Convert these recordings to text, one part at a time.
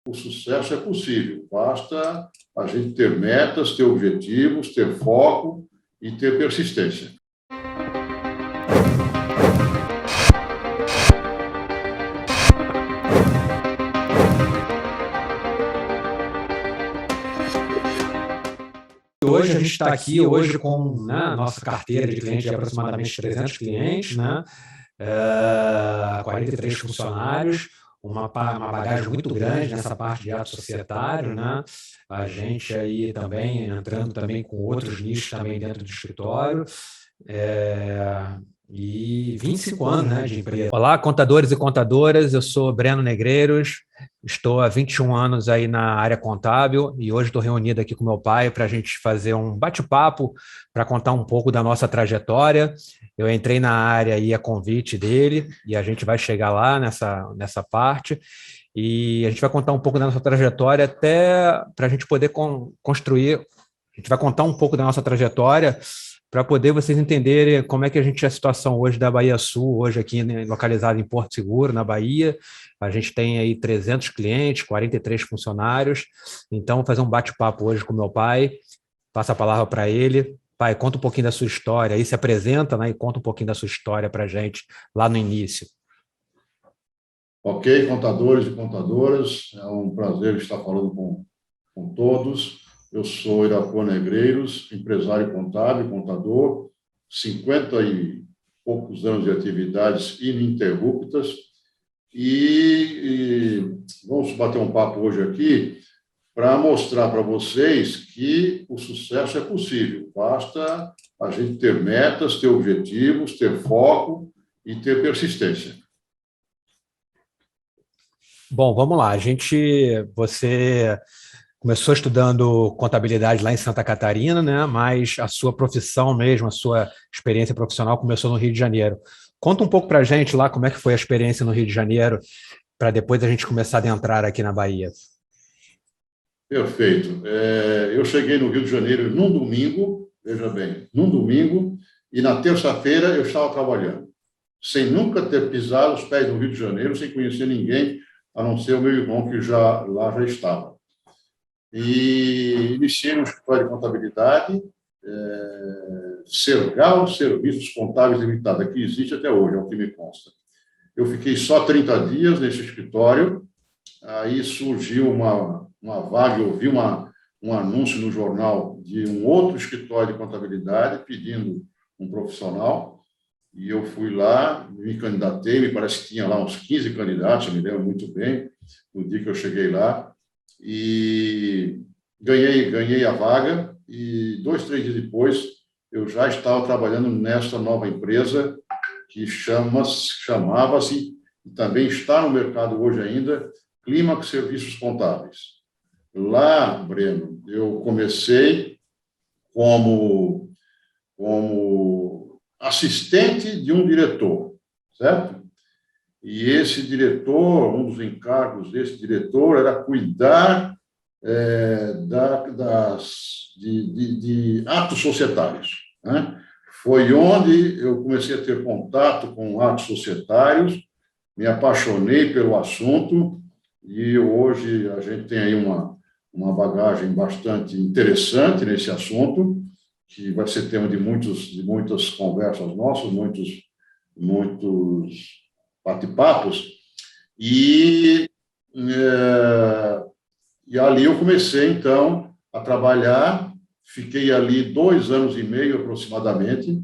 O sucesso é possível, basta a gente ter metas, ter objetivos, ter foco e ter persistência. Hoje a gente está aqui hoje com a nossa carteira de clientes de aproximadamente 300 clientes, 43 funcionários, uma bagagem muito grande nessa parte de ato societário, a gente aí também entrando também com outros nichos também dentro do escritório, e 25 anos de empresa. Olá, contadores e contadoras, eu sou Breno Negreiros, estou há 21 anos aí na área contábil e hoje estou reunido aqui com meu pai para a gente fazer um bate-papo para contar um pouco da nossa trajetória. Eu entrei na área aí a convite dele e a gente vai chegar lá nessa parte e a gente vai contar um pouco da nossa trajetória até para a gente poder construir. A gente vai contar um pouco da nossa trajetória para poder vocês entenderem como é que a gente é a situação hoje da Bahia Sul, hoje aqui localizado em Porto Seguro, na Bahia. A gente tem aí 300 clientes, 43 funcionários. Então, vou fazer um bate-papo hoje com meu pai. Passo a palavra para ele. Pai, conta um pouquinho da sua história. Aí se apresenta, e conta um pouquinho da sua história para a gente lá no início. Ok, contadores e contadoras, é um prazer estar falando com todos. Eu sou Irapuã Negreiros, empresário contábil, contador, 50 e poucos anos de atividades ininterruptas e vamos bater um papo hoje aqui para mostrar para vocês que o sucesso é possível, basta a gente ter metas, ter objetivos, ter foco e ter persistência. Bom, vamos lá. Você começou estudando contabilidade lá em Santa Catarina, mas a sua profissão mesmo, a sua experiência profissional começou no Rio de Janeiro. Conta um pouco para a gente lá como é que foi a experiência no Rio de Janeiro, para depois a gente começar a adentrar aqui na Bahia. Perfeito. Eu cheguei no Rio de Janeiro num domingo, veja bem, num domingo, e na terça-feira eu estava trabalhando, sem nunca ter pisado os pés no Rio de Janeiro, sem conhecer ninguém, a não ser o meu irmão, que lá já estava. E iniciei no escritório de contabilidade, Sergal Serviços Contábeis Limitada, que existe até hoje, é o que me consta. Eu fiquei só 30 dias nesse escritório, aí surgiu uma vaga, eu vi um anúncio no jornal de um outro escritório de contabilidade pedindo um profissional, e eu fui lá, me candidatei, me parece que tinha lá uns 15 candidatos, eu me lembro muito bem, no dia que eu cheguei lá, e ganhei a vaga, e 2, 3 dias depois eu já estava trabalhando nesta nova empresa que chamava-se, e também está no mercado hoje ainda, Clímax Serviços Contábeis. Lá, Breno, eu comecei como assistente de um diretor, certo? E esse diretor, um dos encargos desse diretor era cuidar de atos societários, Foi onde eu comecei a ter contato com atos societários, me apaixonei pelo assunto e hoje a gente tem aí uma bagagem bastante interessante nesse assunto, que vai ser tema de muitas conversas nossas, muitos bate-papos, e ali eu comecei, então, a trabalhar, fiquei ali 2 anos e meio aproximadamente.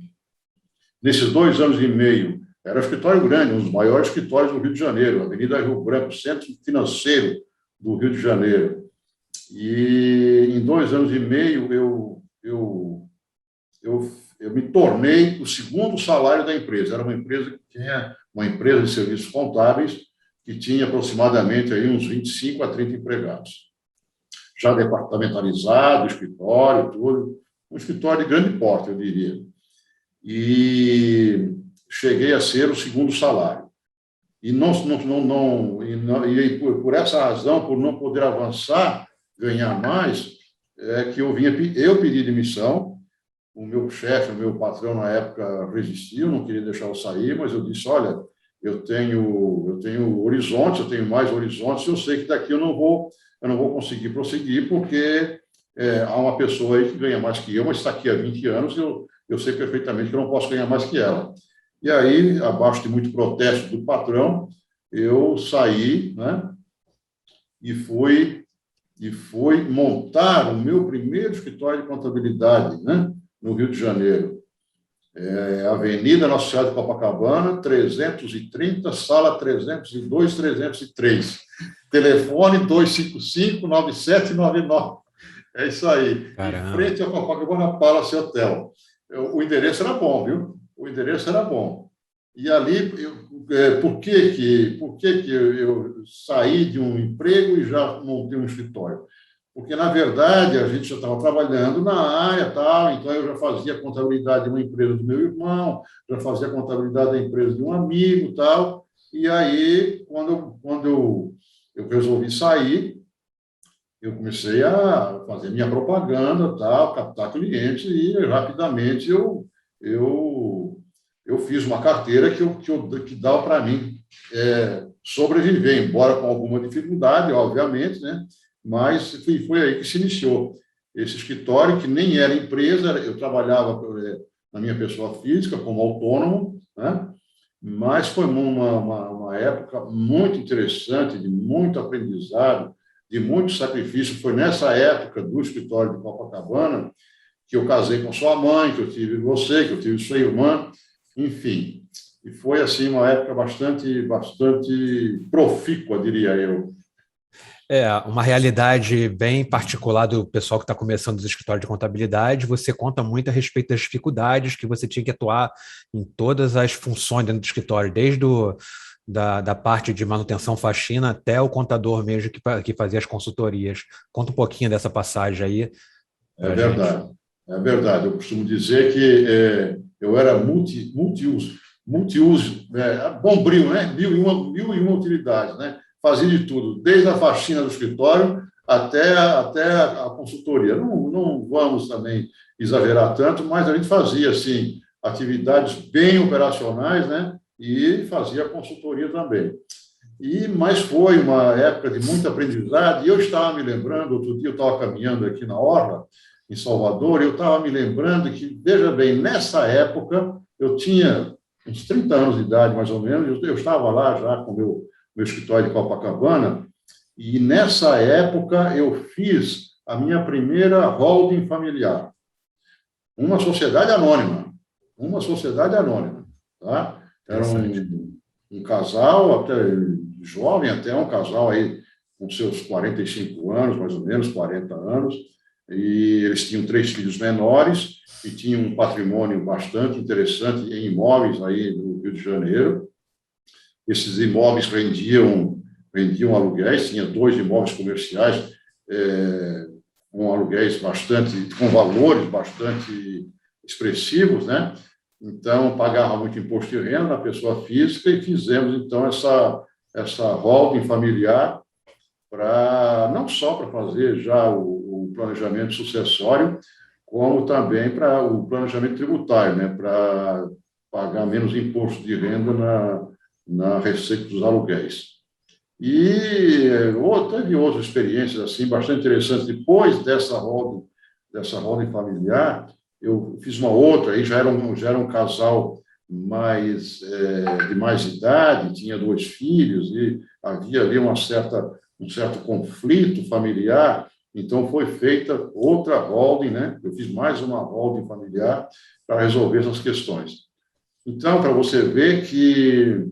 Nesses 2 anos e meio, era um escritório grande, um dos maiores escritórios do Rio de Janeiro, Avenida Rio Branco, centro financeiro do Rio de Janeiro. E em 2 anos e meio, eu me tornei o segundo salário da empresa. Era uma empresa que tinha uma empresa de serviços contábeis que tinha aproximadamente aí uns 25 a 30 empregados. Já departamentalizado, escritório, tudo. Um escritório de grande porte, eu diria. E cheguei a ser o segundo salário. E por essa razão, por não poder avançar, ganhar mais, é que eu pedi demissão. O meu chefe, o meu patrão na época resistiu, não queria deixar eu sair, mas eu disse, olha, eu tenho horizontes, eu tenho mais horizontes, eu sei que daqui eu não vou conseguir prosseguir, porque há uma pessoa aí que ganha mais que eu, mas está aqui há 20 anos, eu sei perfeitamente que eu não posso ganhar mais que ela. E aí, abaixo de muito protesto do patrão, eu saí, né, e fui montar o meu primeiro escritório de contabilidade, né, no Rio de Janeiro. Avenida Nossa Senhora de Copacabana, 330, sala 302, 303. Telefone 255-9799. É isso aí. Caramba. Em frente ao Copacabana Palace Hotel. O endereço era bom, viu? O endereço era bom. E ali, por que eu saí de um emprego e já montei um escritório? Porque, na verdade, a gente já estava trabalhando na área, tal, então eu já fazia contabilidade de uma empresa do meu irmão, já fazia contabilidade da empresa de um amigo, tal. E aí, quando eu resolvi sair, eu comecei a fazer minha propaganda, tal, captar clientes, e rapidamente eu fiz uma carteira que dava para mim sobreviver, embora com alguma dificuldade, obviamente, né? Mas foi aí que se iniciou esse escritório, que nem era empresa, eu trabalhava na minha pessoa física, como autônomo, né? Mas foi uma época muito interessante, de muito aprendizado, de muito sacrifício. Foi nessa época do escritório de Copacabana que eu casei com sua mãe, que eu tive você, que eu tive sua irmã, enfim. E foi, assim, uma época bastante profícua, diria eu. Uma realidade bem particular do pessoal que está começando os escritórios de contabilidade. Você conta muito a respeito das dificuldades que você tinha que atuar em todas as funções dentro do escritório, desde da parte de manutenção, faxina, até o contador mesmo que fazia as consultorias. Conta um pouquinho dessa passagem aí para a gente. É verdade. Eu costumo dizer que eu era multiuso, bombril, né? Mil e uma utilidades, né? Fazia de tudo, desde a faxina do escritório até a consultoria. Não vamos também exagerar tanto, mas a gente fazia, assim, atividades bem operacionais, né? E fazia consultoria também. Mas foi uma época de muito aprendizado, e eu estava me lembrando, outro dia eu estava caminhando aqui na Orla, em Salvador, e eu estava me lembrando que, veja bem, nessa época, eu tinha uns 30 anos de idade, mais ou menos, eu estava lá já com o meu escritório de Copacabana, e nessa época eu fiz a minha primeira holding familiar, uma sociedade anônima, tá? Era um casal, até jovem, até um casal aí com seus 45 anos, mais ou menos, 40 anos, e eles tinham 3 filhos menores e tinham um patrimônio bastante interessante em imóveis aí no Rio de Janeiro. Esses imóveis rendiam aluguéis, tinha 2 imóveis comerciais com aluguéis com valores bastante expressivos, né? Então, pagava muito imposto de renda na pessoa física e fizemos, então, essa holding familiar não só para fazer já o planejamento sucessório, como também para o planejamento tributário, né? Para pagar menos imposto de renda na receita dos aluguéis. E teve outras experiências assim, bastante interessantes. Depois dessa holding familiar, eu fiz uma outra, aí já era um casal de mais idade, tinha 2 filhos, e havia ali um certo conflito familiar, então foi feita outra holding, né? Eu fiz mais uma holding familiar para resolver essas questões. Então, para você ver que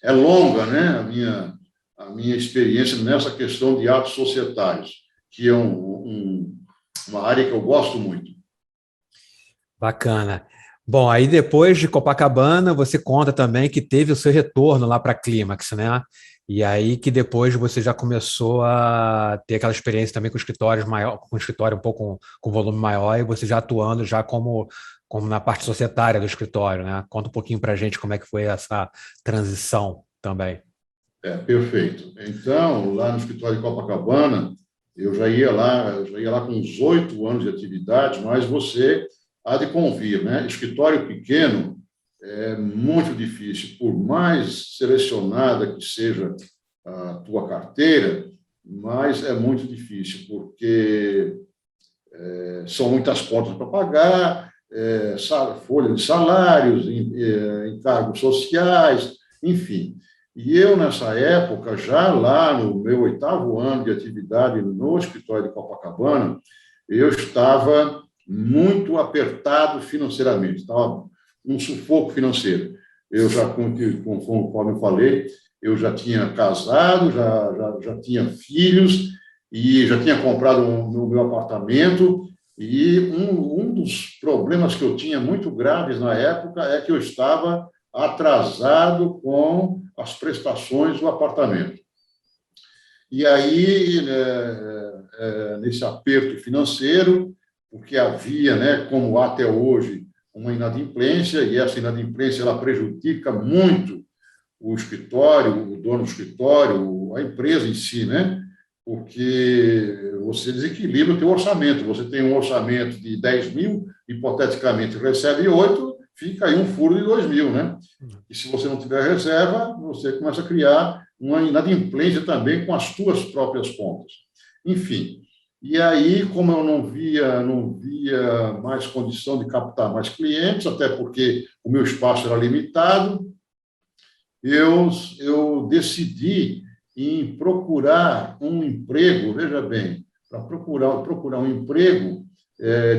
é longa, né, a minha experiência nessa questão de atos societários, que é uma área que eu gosto muito. Bacana. Bom, aí depois de Copacabana, você conta também que teve o seu retorno lá para a Clímax, né? E aí que depois você já começou a ter aquela experiência também com escritórios maior, com escritório um pouco com volume maior, e você já atuando já como na parte societária do escritório, né? Conta um pouquinho para a gente como é que foi essa transição também. Perfeito. Então, lá no escritório de Copacabana, eu já ia lá com uns 8 anos de atividade, mas você há de convir, né? Escritório pequeno é muito difícil, por mais selecionada que seja a tua carteira, mas é muito difícil, porque são muitas contas para pagar, folha de salários, encargos sociais, enfim. E eu, nessa época, já lá no meu 8º ano de atividade no escritório de Copacabana, eu estava muito apertado financeiramente, estava um sufoco financeiro. Eu já, conforme eu falei, eu já tinha casado, já tinha filhos e já tinha comprado no meu apartamento. E um dos problemas que eu tinha muito graves na época é que eu estava atrasado com as prestações do apartamento. E aí, nesse aperto financeiro, porque havia, né, como até hoje, uma inadimplência, e essa inadimplência ela prejudica muito o escritório, o dono do escritório, a empresa em si, né? Porque você desequilibra o teu orçamento. Você tem um orçamento de 10 mil, hipoteticamente recebe 8, fica aí um furo de 2 mil, né? E se você não tiver reserva, você começa a criar uma inadimplência também com as tuas próprias contas. Enfim, e aí, como eu não via mais condição de captar mais clientes, até porque o meu espaço era limitado, eu decidi em procurar um emprego, veja bem, para procurar um emprego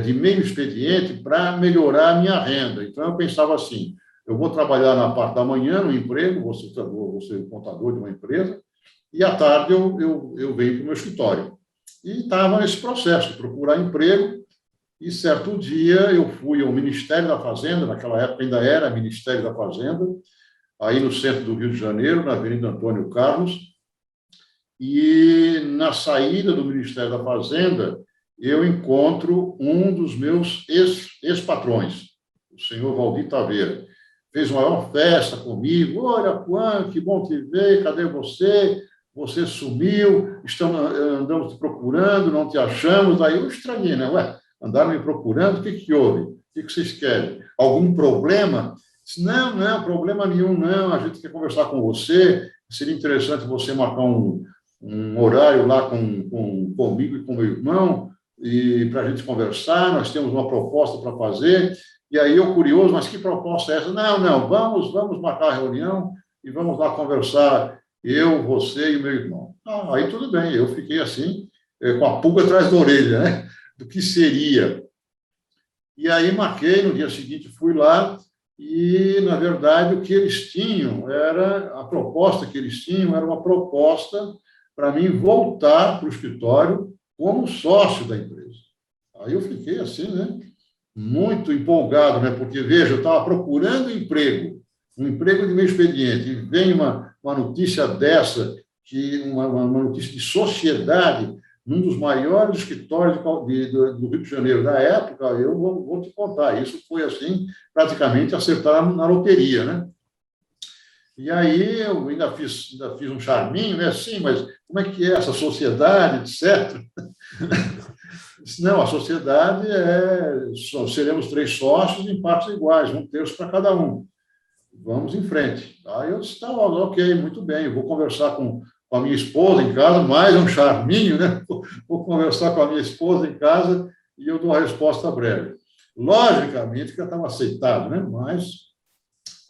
de meio expediente para melhorar a minha renda. Então, eu pensava assim, eu vou trabalhar na parte da manhã no emprego, vou ser contador de uma empresa, e à tarde eu venho para o meu escritório. E estava nesse processo de procurar emprego, e certo dia eu fui ao Ministério da Fazenda, naquela época ainda era Ministério da Fazenda, aí no centro do Rio de Janeiro, na Avenida Antônio Carlos, e na saída do Ministério da Fazenda, eu encontro um dos meus ex-patrões, o senhor Valdir Taveira. Fez uma maior festa comigo. Olha, Juan, que bom te ver, cadê você? Você sumiu, andamos te procurando, não te achamos. Aí eu estranhei, né? Ué, andaram me procurando, o que houve? O que vocês querem? Algum problema? Disse, não, problema nenhum, não. A gente quer conversar com você. Seria interessante você marcar um horário lá comigo e com meu irmão, e para a gente conversar. Nós temos uma proposta para fazer. E aí eu curioso, mas que proposta é essa? Não, vamos marcar a reunião e vamos lá conversar, eu, você e o meu irmão. Aí tudo bem, eu fiquei assim, com a pulga atrás da orelha, né? Do que seria. E aí marquei, no dia seguinte fui lá, e, na verdade, o que eles tinham a proposta que eles tinham era uma proposta para mim voltar para o escritório como sócio da empresa. Aí eu fiquei assim, né? Muito empolgado, né? Porque, veja, eu estava procurando um emprego de meio expediente, e vem uma notícia dessa, uma notícia de sociedade, num dos maiores escritórios do Rio de Janeiro da época. Eu vou te contar, isso foi, assim, praticamente acertar na loteria, né? E aí eu ainda fiz um charminho, né? Sim, mas como é que é essa sociedade, etc., Não, a sociedade seremos 3 sócios em partes iguais, 1/3 para cada um. Vamos em frente. Aí eu disse, ok, muito bem, eu vou conversar com a minha esposa em casa, mais um charminho, né? Vou conversar com a minha esposa em casa e eu dou a resposta breve. Logicamente que já estava aceitado, né? Mas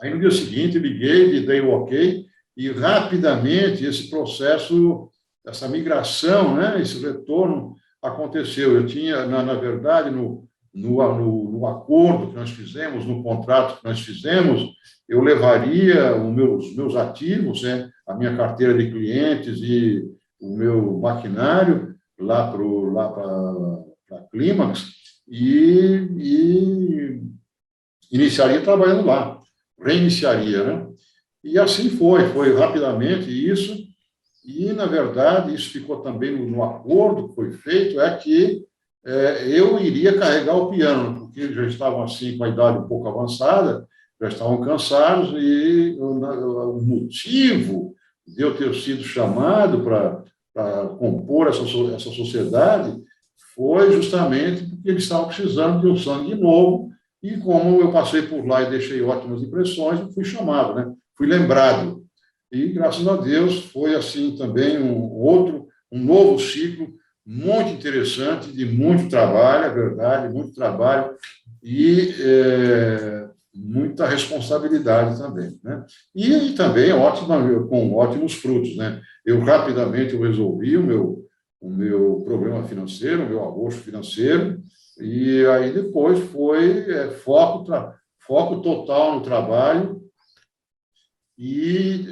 aí no dia seguinte liguei, dei o ok, e rapidamente esse processo, essa migração, né? Esse retorno aconteceu. Eu tinha, na verdade, no acordo que nós fizemos, no contrato que nós fizemos, eu levaria os meus ativos, né, a minha carteira de clientes e o meu maquinário lá para a Clímax e iniciaria trabalhando lá, reiniciaria, né? E assim foi rapidamente isso. E, na verdade, isso ficou também no acordo que foi feito, é que eu iria carregar o piano, porque eles já estavam assim com a idade um pouco avançada, já estavam cansados, e o motivo de eu ter sido chamado para compor essa sociedade foi justamente porque eles estavam precisando de um sangue novo E como eu passei por lá e deixei ótimas impressões, eu fui chamado, né? Fui lembrado. E, graças a Deus, foi assim também um novo ciclo muito interessante, de muito trabalho, é verdade, muito trabalho e muita responsabilidade também, né? E também com ótimos frutos, né? Rapidamente eu resolvi o meu problema financeiro, o meu arroxo financeiro, e aí depois foi foco total no trabalho e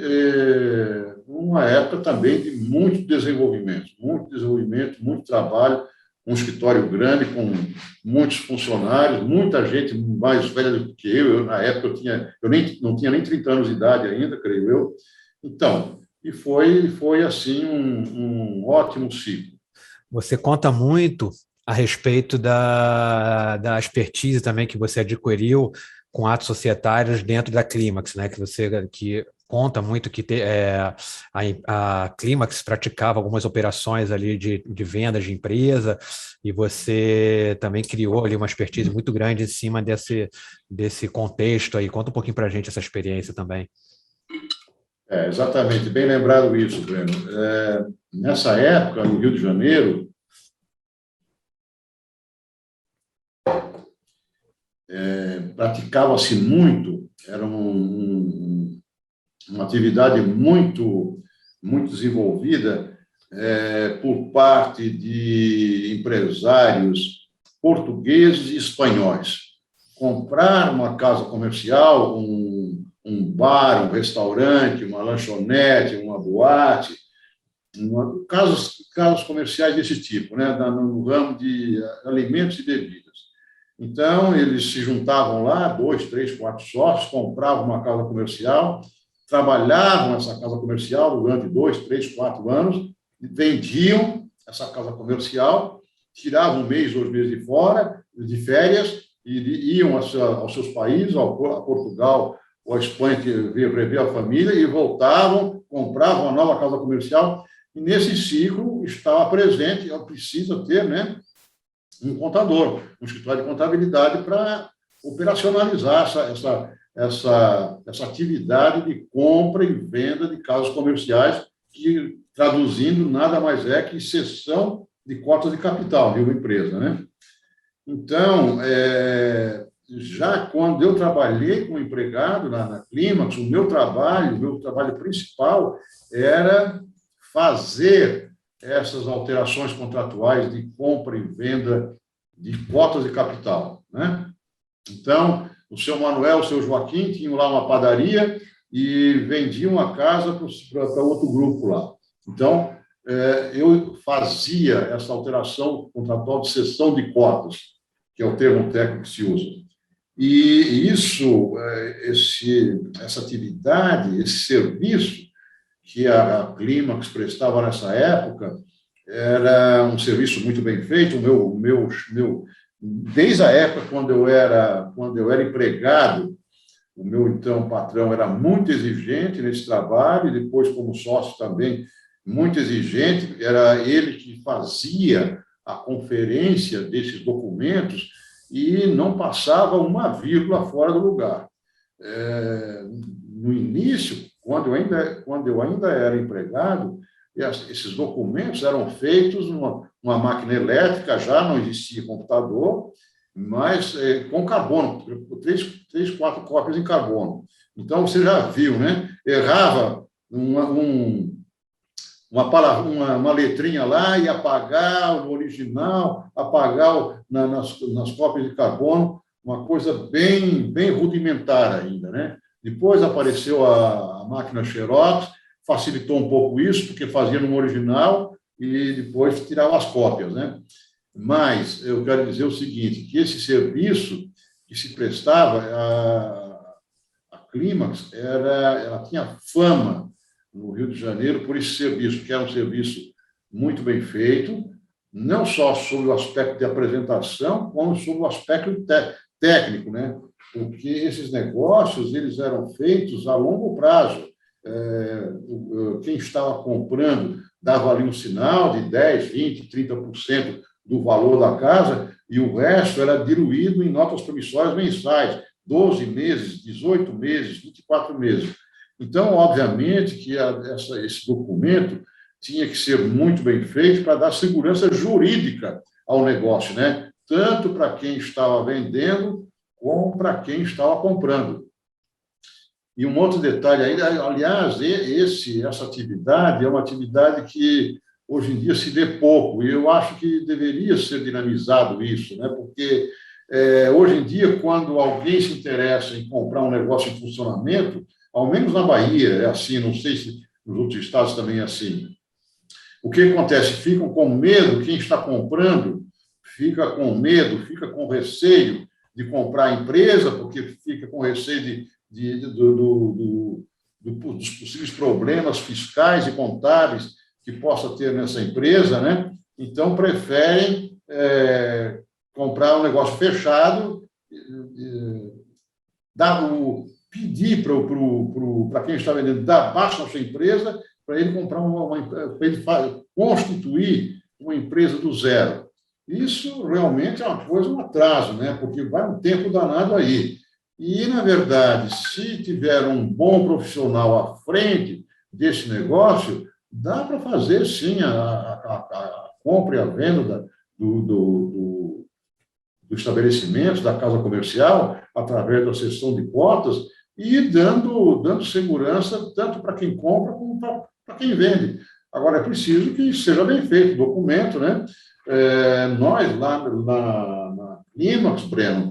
uma época também de muito desenvolvimento, muito trabalho, um escritório grande com muitos funcionários, muita gente mais velha do que eu. Na época não tinha nem 30 anos de idade ainda, creio eu. Então, foi assim um ótimo ciclo. Você conta muito a respeito da expertise também que você adquiriu com atos societários dentro da Clímax, né? Que conta muito que a Clímax praticava algumas operações ali de vendas de empresa, e você também criou ali uma expertise muito grande em cima desse contexto aí. Conta um pouquinho para a gente essa experiência também. Exatamente, bem lembrado isso, Breno. Nessa época, no Rio de Janeiro, praticava-se muito, era uma atividade muito desenvolvida por parte de empresários portugueses e espanhóis. Comprar uma casa comercial, um bar, um restaurante, uma lanchonete, uma boate, casos comerciais desse tipo, né, no ramo de alimentos e bebidas. Então, eles se juntavam lá, 2, 3, 4 sócios, compravam uma casa comercial, trabalhavam essa casa comercial durante 2, 3, 4 anos, vendiam essa casa comercial, tiravam 1 mês, 2 meses de férias, e iam aos seus países, a Portugal ou a Espanha, rever a família, e voltavam, compravam uma nova casa comercial, e nesse ciclo estava presente, precisa ter, né, um contador, um escritório de contabilidade para operacionalizar essa atividade de compra e venda de casas comerciais, que, traduzindo, nada mais é que cessão de cotas de capital de uma empresa, né? Então, já quando eu trabalhei como empregado na Clímax, o meu trabalho principal era fazer essas alterações contratuais de compra e venda de cotas de capital, né? Então, o seu Manuel, o seu Joaquim tinham lá uma padaria e vendiam a casa para outro grupo lá. Então, eu fazia essa alteração contratual de cessão de cotas, que é o termo técnico que se usa. E essa atividade, esse serviço que a Clímax prestava nessa época, era um serviço muito bem feito. Desde a época quando eu era empregado, o meu então patrão era muito exigente nesse trabalho, e depois como sócio também muito exigente. Era ele que fazia a conferência desses documentos e não passava uma vírgula fora do lugar. No início, quando eu ainda era empregado, esses documentos eram feitos numa máquina elétrica, já não existia computador, mas com carbono, 3, 4 cópias em carbono. Então, você já viu, né? Errava uma letrinha lá e apagar o original, apagar nas cópias de carbono, uma coisa bem rudimentar ainda, né? Depois apareceu a máquina Xerox, facilitou um pouco isso, porque fazia no original e depois tirava as cópias, né? Mas eu quero dizer o seguinte, que esse serviço que se prestava, a Clímax, ela tinha fama no Rio de Janeiro por esse serviço, que era um serviço muito bem feito, não só sobre o aspecto de apresentação, como sobre o aspecto técnico, né? Porque esses negócios eles eram feitos a longo prazo. Quem estava comprando dava ali um sinal de 10%, 20%, 30% do valor da casa e o resto era diluído em notas promissórias mensais, 12 meses, 18 meses, 24 meses. Então, obviamente, que esse documento tinha que ser muito bem feito para dar segurança jurídica ao negócio, né? Tanto para quem estava vendendo, como para quem estava comprando. E um outro detalhe ainda, aliás, essa atividade é uma atividade que hoje em dia se vê pouco, e eu acho que deveria ser dinamizado isso, né? Porque hoje em dia, quando alguém se interessa em comprar um negócio em funcionamento, ao menos na Bahia é assim, não sei se nos outros estados também é assim, o que acontece? Ficam com medo, quem está comprando fica com medo, fica com receio de comprar a empresa, porque fica com receio dos possíveis problemas fiscais e contábeis que possa ter nessa empresa, né? Então, preferem comprar um negócio fechado, pedir para quem está vendendo dar baixa na sua empresa, para ele comprar para ele constituir uma empresa do zero. Isso realmente é uma coisa, um atraso, né? Porque vai um tempo danado aí. E, na verdade, se tiver um bom profissional à frente desse negócio, dá para fazer, sim, a compra e a venda do estabelecimento, da casa comercial, através da cessão de cotas, e dando segurança tanto para quem compra como para quem vende. Agora, é preciso que seja bem feito o documento, né? Nós, lá na Clímax, Breno,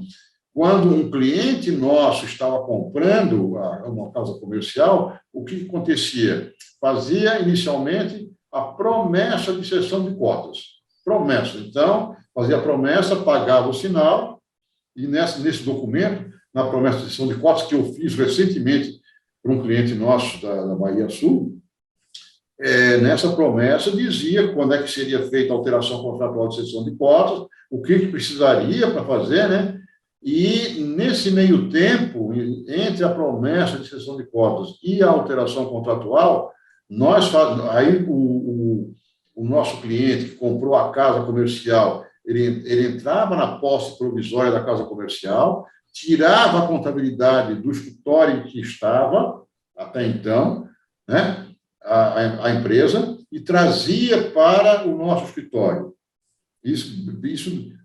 quando um cliente nosso estava comprando uma casa comercial, o que acontecia? Fazia, inicialmente, a promessa de cessão de cotas. Promessa. Então, fazia a promessa, pagava o sinal, e nesse documento, na promessa de cessão de cotas, que eu fiz recentemente para um cliente nosso da Bahia Sul, nessa promessa dizia quando é que seria feita a alteração contratual de cessão de cotas, o que precisaria para fazer, né? E, nesse meio tempo, entre a promessa de cessão de cotas e a alteração contratual, aí o nosso cliente que comprou a casa comercial, ele entrava na posse provisória da casa comercial, tirava a contabilidade do escritório que estava, até então, né, a empresa, e trazia para o nosso escritório. Isso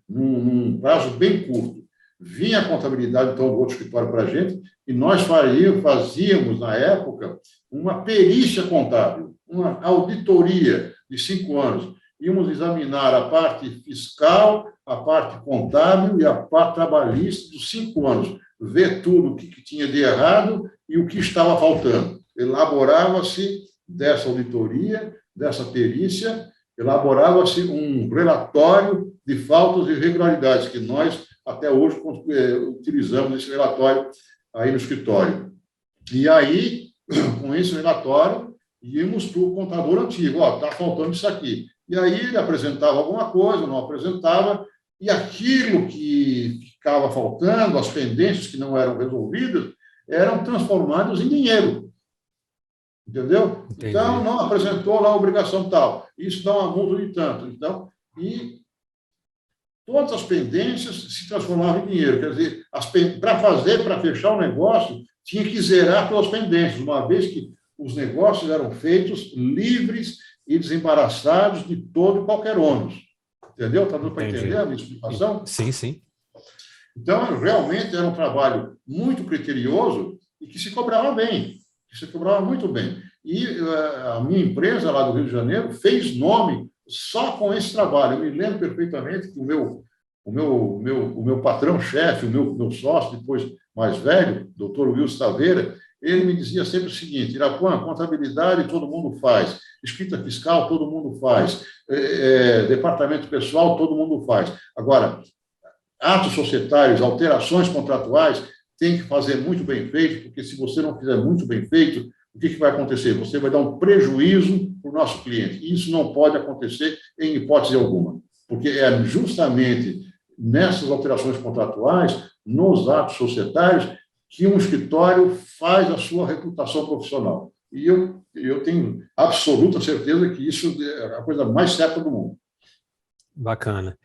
num prazo bem curto. Vinha a contabilidade, então, do outro escritório para a gente, e nós fazíamos, na época, uma perícia contábil, uma auditoria de 5 anos. Íamos examinar a parte fiscal, a parte contábil e a parte trabalhista dos 5 anos, ver tudo o que tinha de errado e o que estava faltando. Elaborava-se dessa auditoria, dessa perícia, elaborava-se um relatório de faltas e irregularidades, que nós, até hoje, utilizamos esse relatório aí no escritório. E aí, com esse relatório, íamos para o contador antigo, está faltando isso aqui. E aí ele apresentava alguma coisa, não apresentava, e aquilo que ficava faltando, as pendências que não eram resolvidas, eram transformadas em dinheiro. Entendeu? Entendi. Então, não apresentou lá a obrigação tal. Isso dá uma multa de tanto. Então, e todas as pendências se transformavam em dinheiro. Quer dizer, para fechar o negócio, tinha que zerar todas as pendências, uma vez que os negócios eram feitos livres e desembaraçados de todo e qualquer ônus. Entendeu? Está dando para entender a minha explicação? Sim, sim. Então, realmente era um trabalho muito criterioso e que se cobrava bem, que se cobrava muito bem. E a minha empresa lá do Rio de Janeiro fez nome só com esse trabalho. Eu me lembro perfeitamente que o meu patrão-chefe, o meu sócio, depois mais velho, doutor Wilson Taveira, ele me dizia sempre o seguinte: Irapuã, contabilidade todo mundo faz, escrita fiscal todo mundo faz, departamento pessoal todo mundo faz. Agora, atos societários, alterações contratuais, tem que fazer muito bem feito, porque se você não fizer muito bem feito, o que vai acontecer? Você vai dar um prejuízo para o nosso cliente. E isso não pode acontecer em hipótese alguma, porque é justamente nessas alterações contratuais, nos atos societários, que um escritório faz a sua reputação profissional. E eu tenho absoluta certeza que isso é a coisa mais certa do mundo. Bacana.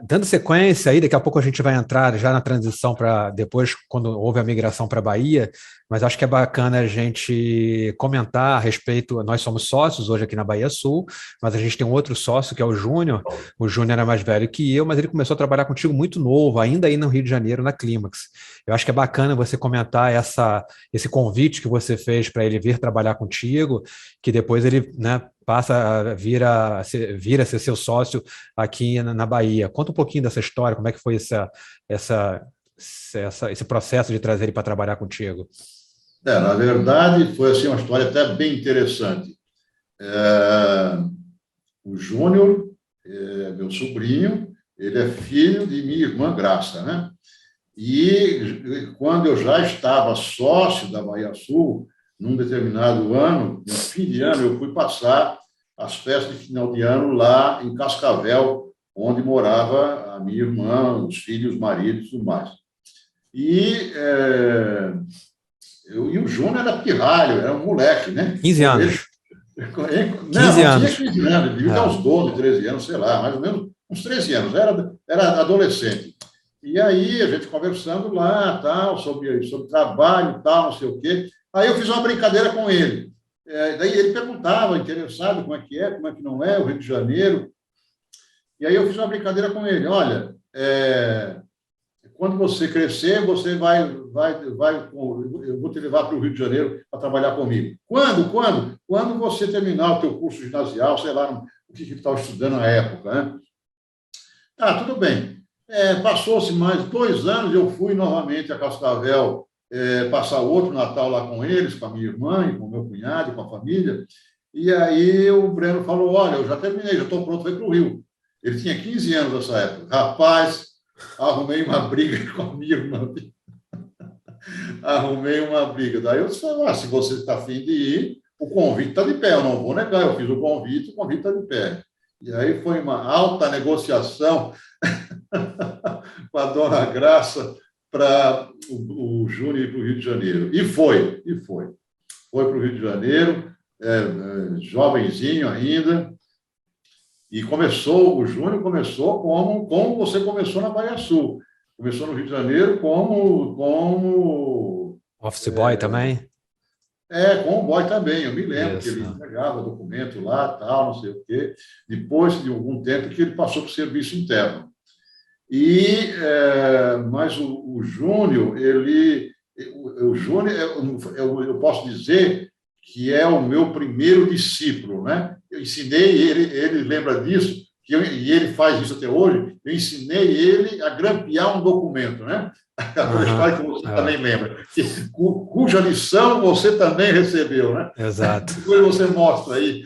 Dando sequência aí, daqui a pouco a gente vai entrar já na transição para depois, quando houve a migração para a Bahia, mas acho que é bacana a gente comentar a respeito. Nós somos sócios hoje aqui na Bahia Sul, mas a gente tem um outro sócio que é o Júnior. O Júnior era mais velho que eu, mas ele começou a trabalhar contigo muito novo, ainda aí no Rio de Janeiro, na Clímax. Eu acho que é bacana você comentar esse convite que você fez para ele vir trabalhar contigo, que depois ele, né, passa a vir a ser seu sócio aqui na Bahia. Conta um pouquinho dessa história, como é que foi esse processo de trazer ele para trabalhar contigo. Na verdade, foi assim, uma história até bem interessante. O Júnior, meu sobrinho, ele é filho de minha irmã Graça, né? E quando eu já estava sócio da Bahia Sul, num determinado ano, no fim de ano, eu fui passar as festas de final de ano lá em Cascavel, onde morava a minha irmã, os filhos, os maridos e tudo mais. E o Júnior era pirralho, era um moleque, né? 15 anos. Não tinha 15 anos, devia ter uns 12, 13 anos, sei lá, mais ou menos uns 13 anos, era adolescente. E aí, a gente conversando lá, tal, sobre trabalho, tal, não sei o quê. Aí eu fiz uma brincadeira com ele. Daí ele perguntava, interessado, como é que não é, o Rio de Janeiro. E aí eu fiz uma brincadeira com ele. Olha, quando você crescer, você vai, eu vou te levar para o Rio de Janeiro para trabalhar comigo. Quando? Quando você terminar o teu curso ginasial, sei lá, o que estava estudando na época, né? Tudo bem. Passou-se mais 2 anos, eu fui novamente a Cascavel passar outro Natal lá com eles, com a minha irmã, e com o meu cunhado, com a família. E aí o Breno falou, olha, eu já terminei, já estou pronto para ir para o Rio. Ele tinha 15 anos nessa época. Rapaz, arrumei uma briga com a minha irmã. Arrumei uma briga. Daí eu disse, se você está afim de ir, o convite está de pé, eu não vou negar. Eu fiz o convite está de pé. E aí foi uma alta negociação com a dona Graça para o Júnior ir para o Rio de Janeiro. E foi. Foi para o Rio de Janeiro, jovenzinho ainda. E o Júnior começou como você começou na Bahia Sul. Começou no Rio de Janeiro como Office boy também? Como boy também. Eu me lembro que ele entregava documento lá, tal, não sei o quê. Depois de algum tempo que ele passou para o serviço interno. Mas o Júnior, eu posso dizer que é o meu primeiro discípulo, né? Eu ensinei ele lembra disso, e ele faz isso até hoje, eu ensinei ele a grampear um documento, né? Aquela história que você também lembra, cuja lição você também recebeu, né? Exato. Depois você mostra aí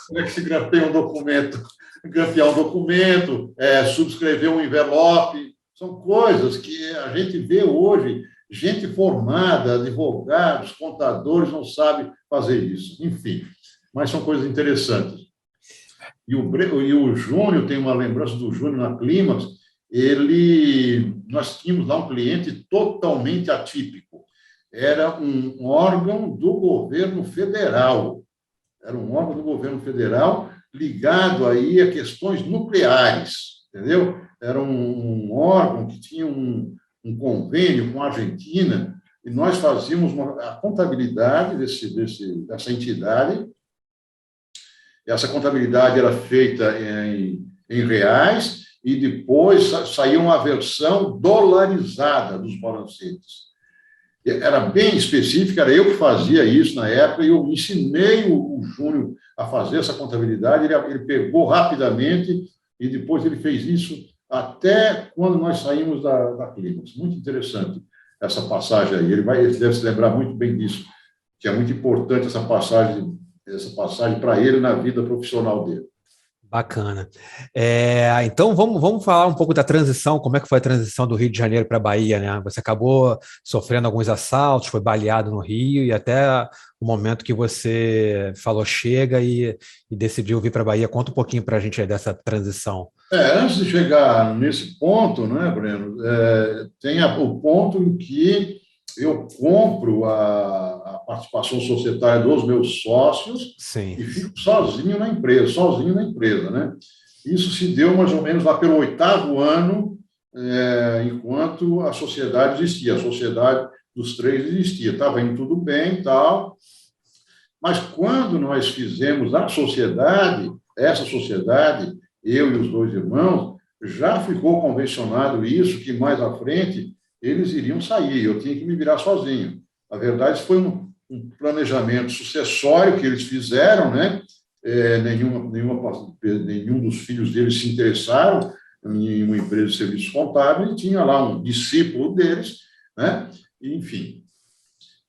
como é que se grampeia um documento, grampear um documento, subscrever um envelope, são coisas que a gente vê hoje, gente formada, advogados, contadores, não sabe fazer isso. Enfim, mas são coisas interessantes. E o Júnior, tem uma lembrança do Júnior na Clímax, nós tínhamos lá um cliente totalmente atípico. Era um órgão do governo federal. Ligado aí a questões nucleares, entendeu? Era um órgão que tinha um convênio com a Argentina, e nós fazíamos a contabilidade dessa entidade. Essa contabilidade era feita em reais, e depois saía uma versão dolarizada dos balancetes. Era bem específica, era eu que fazia isso na época, e eu ensinei o Júnior a fazer essa contabilidade, ele pegou rapidamente, e depois ele fez isso até quando nós saímos da Clímax. Muito interessante essa passagem aí, ele deve se lembrar muito bem disso, que é muito importante essa passagem para ele na vida profissional dele. Bacana. Então, vamos falar um pouco da transição, como é que foi a transição do Rio de Janeiro para a Bahia, né? Você acabou sofrendo alguns assaltos, foi baleado no Rio, e até o momento que você falou chega e decidiu vir para a Bahia. Conta um pouquinho para a gente aí dessa transição. Antes de chegar nesse ponto, né, Breno, tem o ponto em que eu compro a participação societária dos meus sócios. Sim. E fico sozinho na empresa, né? Isso se deu mais ou menos lá pelo 8º ano, enquanto a sociedade existia, a sociedade dos três existia. Estava indo tudo bem e tal, mas quando nós fizemos a sociedade, essa sociedade, eu e os 2 irmãos, já ficou convencionado isso, que mais à frente eles iriam sair, eu tinha que me virar sozinho. Na verdade, foi um planejamento sucessório que eles fizeram, né? Nenhum dos filhos deles se interessaram em uma empresa de serviços contábeis, e tinha lá um discípulo deles, né? Enfim.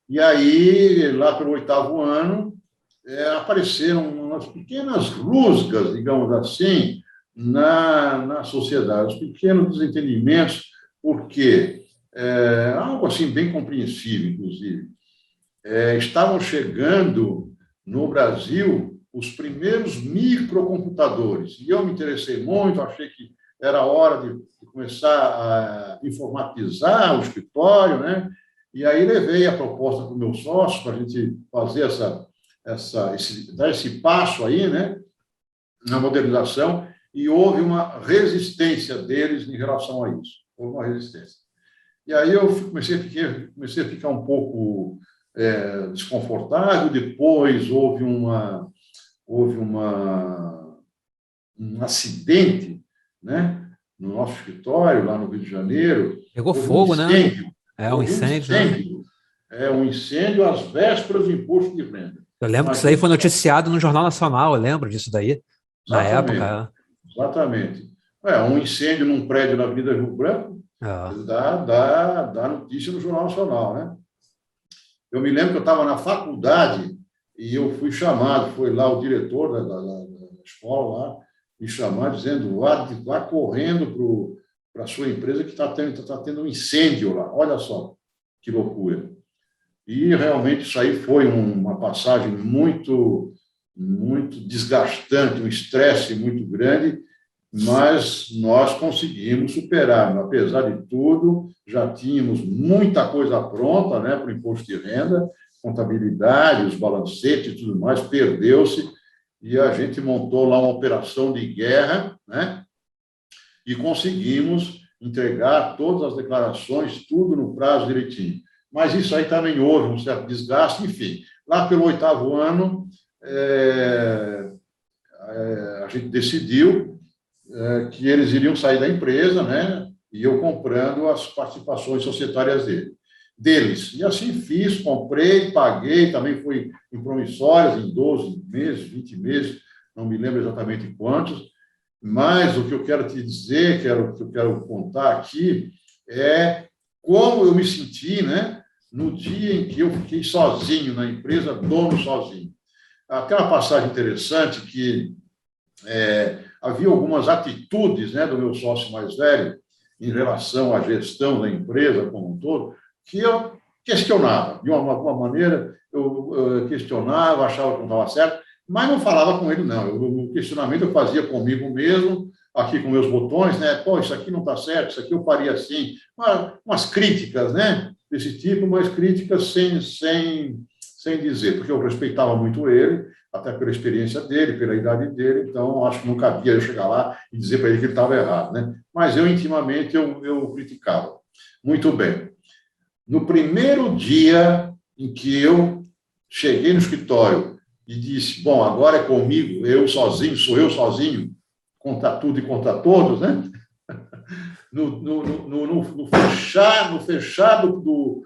E aí, lá pelo 8º ano, apareceram umas pequenas rusgas, digamos assim, na sociedade, os pequenos desentendimentos, porque algo assim bem compreensível, inclusive. Estavam chegando no Brasil os primeiros microcomputadores, e eu me interessei muito, achei que era hora de começar a informatizar o escritório, né? E aí levei a proposta para o meu sócio para a gente fazer dar esse passo aí, né, na modernização, e houve uma resistência deles em relação a isso. Houve uma resistência. E aí eu comecei a ficar um pouco desconfortável. Depois houve um acidente, né, no nosso escritório, lá no Rio de Janeiro. Pegou fogo, né? Um Houve um incêndio, incêndio. né? Um incêndio às vésperas do imposto de renda. Eu lembro que isso aí foi noticiado no Jornal Nacional, eu lembro disso daí, na época. Exatamente. Um incêndio num prédio na Avenida Rio Branco dá notícia no Jornal Nacional, né? Eu me lembro que eu estava na faculdade e eu fui chamado, foi lá o diretor da escola lá, me chamar dizendo, vá correndo para a sua empresa que está tendo um incêndio lá. Olha só que loucura. E realmente isso aí foi uma passagem muito, muito desgastante, um estresse muito grande, mas nós conseguimos superar. Apesar de tudo, já tínhamos muita coisa pronta, né, para o imposto de renda, contabilidade, os balancetes e tudo mais, perdeu-se, e a gente montou lá uma operação de guerra, né, e conseguimos entregar todas as declarações, tudo no prazo direitinho. Mas isso aí também houve um certo desgaste, enfim. Lá pelo 8º ano, a gente decidiu que eles iriam sair da empresa, né? E eu comprando as participações societárias deles. E assim fiz, comprei, paguei, também foi em promissórias, em 12 meses, 20 meses, não me lembro exatamente quantos, mas o que eu quero te dizer, o que eu quero contar aqui, é como eu me senti, né, no dia em que eu fiquei sozinho na empresa, dono sozinho. Até uma passagem interessante que havia algumas atitudes, né, do meu sócio mais velho em relação à gestão da empresa como um todo, que eu questionava. De uma maneira, eu questionava, achava que não estava certo, mas não falava com ele, não. O questionamento eu fazia comigo mesmo, aqui com meus botões, né? Pô, isso aqui não está certo, isso aqui eu faria assim. Umas críticas, né? Desse tipo, mas críticas sem dizer, porque eu respeitava muito ele, até pela experiência dele, pela idade dele, então acho que não cabia eu chegar lá e dizer para ele que ele estava errado, né? Mas eu, intimamente, eu criticava. Muito bem. No primeiro dia em que eu cheguei no escritório e disse, bom, agora é comigo, eu sozinho, sou eu sozinho, contra tudo e contra todos, né? No fechado do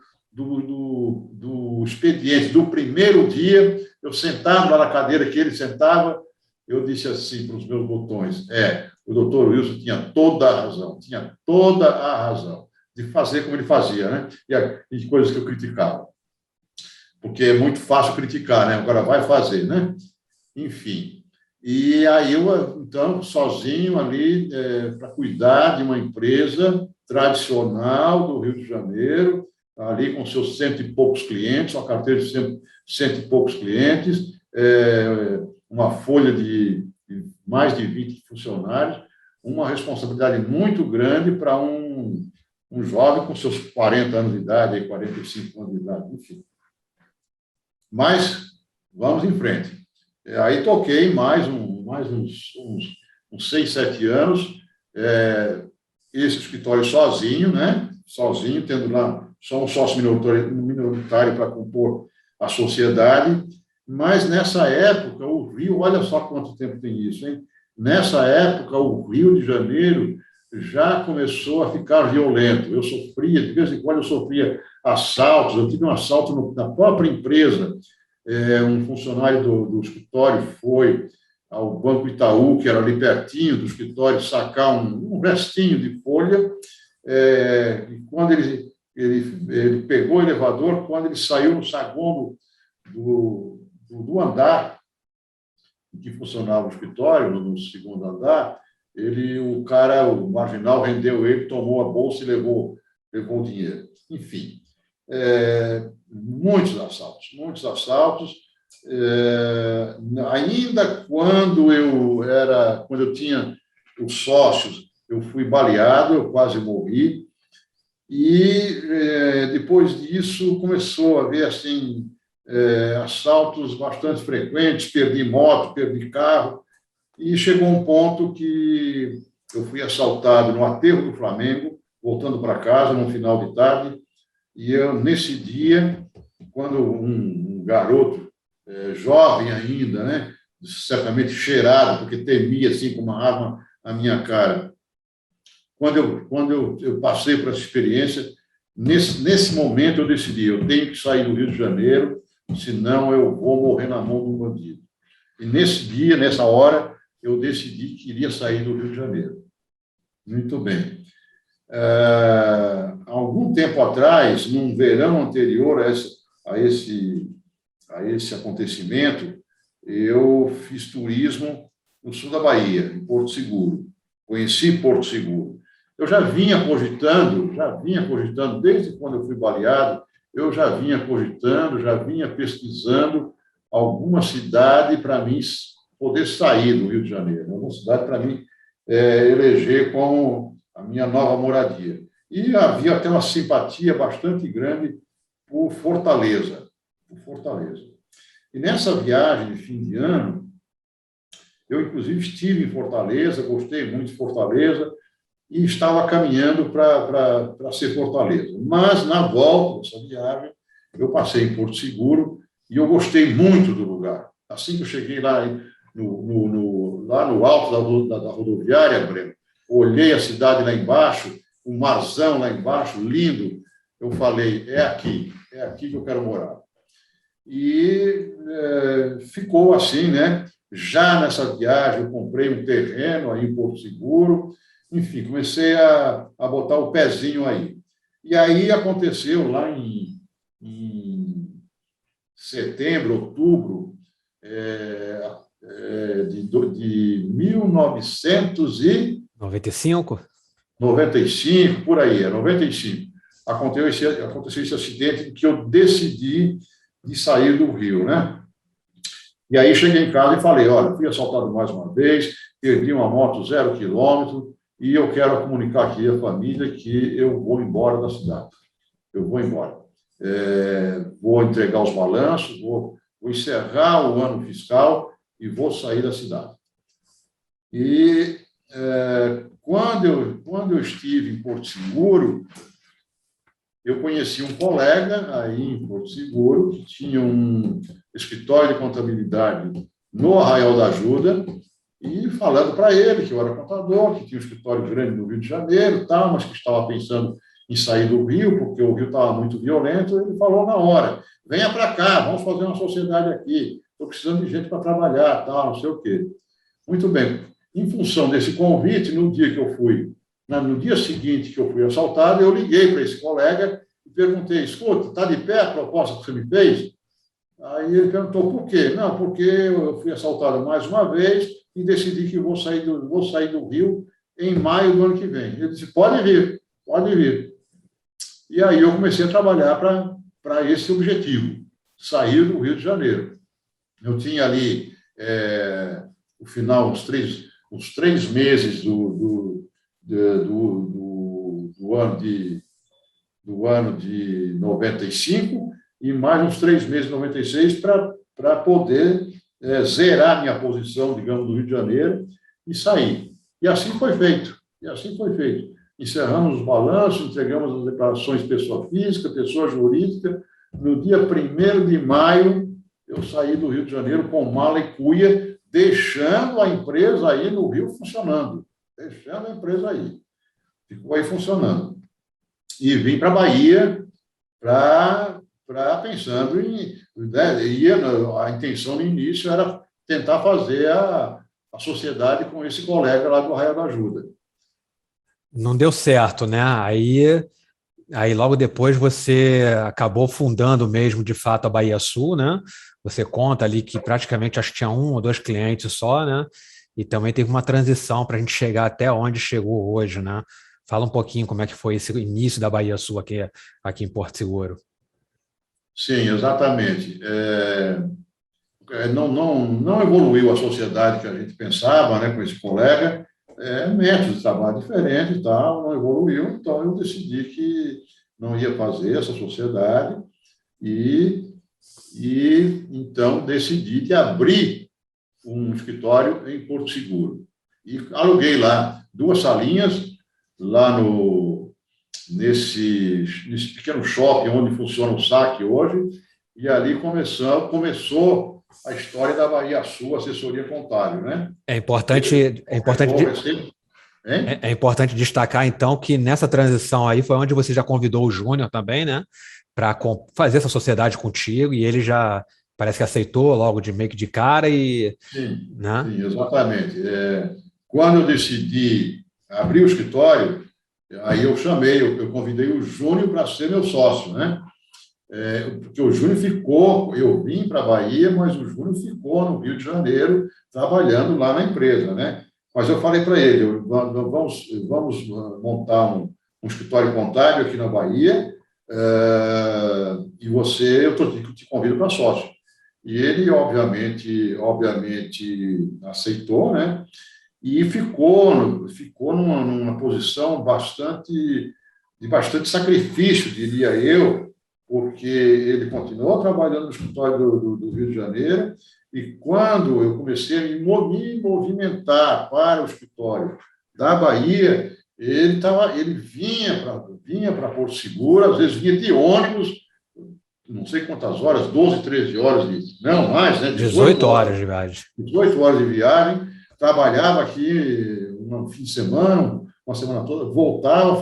expediente do primeiro dia, eu sentado lá na cadeira que ele sentava, eu disse assim para os meus botões, o doutor Wilson tinha toda a razão de fazer como ele fazia, né? E coisas que eu criticava. Porque é muito fácil criticar, né? Agora vai fazer, né? Enfim. E aí eu, então, sozinho ali, para cuidar de uma empresa tradicional do Rio de Janeiro, ali com seus 100 e poucos clientes, uma carteira de 100 e poucos clientes, uma folha de mais de 20 funcionários, uma responsabilidade muito grande para um jovem com seus 40 anos de idade, 45 anos de idade, enfim. Mas vamos em frente. Aí toquei mais uns uns 6, 7 anos, esse escritório sozinho, né? Sozinho, tendo lá só um sócio minoritário para compor a sociedade. Mas, nessa época, o Rio, olha só quanto tempo tem isso, hein? Nessa época, o Rio de Janeiro já começou a ficar violento. Eu sofria, de vez em quando eu sofria assaltos, eu tive um assalto na própria empresa. Um funcionário do escritório foi ao Banco Itaú, que era ali pertinho do escritório, sacar um restinho de folha, e quando ele pegou o elevador, quando ele saiu no saguão do andar em que funcionava o escritório, no segundo andar, o marginal rendeu ele, tomou a bolsa e levou o dinheiro. Enfim, muitos assaltos. Ainda quando eu tinha os sócios, eu fui baleado, eu quase morri, e depois disso começou a haver assim, assaltos bastante frequentes, perdi moto, perdi carro, e chegou um ponto que eu fui assaltado no aterro do Flamengo, voltando para casa no final de tarde, e nesse dia, quando um garoto jovem ainda, né, certamente cheirado, porque temia assim com uma arma à minha cara, quando eu passei por essa experiência, nesse momento eu decidi, eu tenho que sair do Rio de Janeiro, senão eu vou morrer na mão de um bandido. E nesse dia, nessa hora, eu decidi que iria sair do Rio de Janeiro. Muito bem. Algum tempo atrás, num verão anterior a esse acontecimento, eu fiz turismo no sul da Bahia, em Porto Seguro. Conheci Porto Seguro. Eu já vinha cogitando, desde quando eu fui baleado, eu já vinha pesquisando alguma cidade para mim poder sair do Rio de Janeiro, alguma cidade para mim eleger como a minha nova moradia. E havia até uma simpatia bastante grande por Fortaleza. E nessa viagem de fim de ano, eu, inclusive, estive em Fortaleza, gostei muito de Fortaleza, e estava caminhando para ser Fortaleza. Mas, na volta dessa viagem, eu passei em Porto Seguro e eu gostei muito do lugar. Assim que eu cheguei lá no alto da rodoviária, Breno, olhei a cidade lá embaixo, um marzão lá embaixo, lindo, eu falei, é aqui que eu quero morar. E ficou assim, né? Já nessa viagem, eu comprei um terreno aí em Porto Seguro, enfim, comecei a botar o pezinho aí. E aí aconteceu lá em setembro, outubro de 1995, por aí, 95. Aconteceu esse acidente em que eu decidi de sair do Rio, né? E aí cheguei em casa e falei, olha, fui assaltado mais uma vez, perdi uma moto 0 quilômetro e eu quero comunicar aqui à família que eu vou embora da cidade. Eu vou embora. Vou entregar os balanços, vou encerrar o ano fiscal e vou sair da cidade. E quando eu estive em Porto Seguro, eu conheci um colega aí em Porto Seguro que tinha um escritório de contabilidade no Arraial da Ajuda e falando para ele que eu era contador, que tinha um escritório grande no Rio de Janeiro, tal, mas que estava pensando em sair do Rio, porque o Rio estava muito violento, ele falou na hora, venha para cá, vamos fazer uma sociedade aqui, estou precisando de gente para trabalhar, tal, não sei o quê. Muito bem. Em função desse convite, no dia seguinte que eu fui assaltado, eu liguei para esse colega e perguntei, escuta, está de pé a proposta que você me fez? Aí ele perguntou, por quê? Não, porque eu fui assaltado mais uma vez e decidi que vou sair do Rio em maio do ano que vem. Ele disse, pode vir. E aí eu comecei a trabalhar para esse objetivo, sair do Rio de Janeiro. Eu tinha ali, no final, uns três meses do ano de 95 e mais uns 3 meses de 96 para poder zerar minha posição, digamos, do Rio de Janeiro e saí. E assim foi feito. Encerramos os balanços, entregamos as declarações de pessoa física, pessoa jurídica. No dia 1º de maio, eu saí do Rio de Janeiro com mala e cuia, deixando a empresa aí no Rio funcionando. Ficou aí funcionando. E vim para a Bahia pensando em... a intenção no início era tentar fazer a sociedade com esse colega lá do Arraial da Ajuda. Não deu certo, né? Aí logo depois você acabou fundando mesmo, de fato, a Bahia Sul, né? Você conta ali que praticamente acho que tinha 1 ou 2 clientes só, né? E também teve uma transição para a gente chegar até onde chegou hoje, né? Fala um pouquinho como é que foi esse início da Bahia Sul aqui em Porto Seguro. Sim, exatamente. Não evoluiu a sociedade que a gente pensava, né, com esse colega, métodos de trabalho diferentes e tal, não evoluiu, então eu decidi que não ia fazer essa sociedade e então decidi de abrir um escritório em Porto Seguro. E aluguei lá 2 salinhas, lá nesse pequeno shopping onde funciona o saque hoje, e ali começou a história da Bahia Sul, assessoria contábil, né? É importante destacar, então, que nessa transição aí foi onde você já convidou o Júnior também, né? Para fazer essa sociedade contigo, e ele já parece que aceitou logo meio que de cara e... Sim, né? sim, exatamente. Quando eu decidi abrir o escritório, aí eu convidei o Júnior para ser meu sócio, né? Porque o Júnior ficou, eu vim para a Bahia, mas o Júnior ficou no Rio de Janeiro, trabalhando lá na empresa, né? Mas eu falei para ele, vamos montar um escritório contábil aqui na Bahia, e eu te convido para sócio. E ele, obviamente aceitou, né? E ficou numa posição de bastante sacrifício, diria eu, porque ele continuou trabalhando no escritório do Rio de Janeiro, e quando eu comecei a me movimentar para o escritório da Bahia, ele vinha para Porto Seguro, às vezes vinha de ônibus, não sei quantas horas, 12, 13 horas, não mais, né? 18 horas de viagem. 18 horas de viagem, trabalhava aqui um fim de semana, uma semana toda, voltava,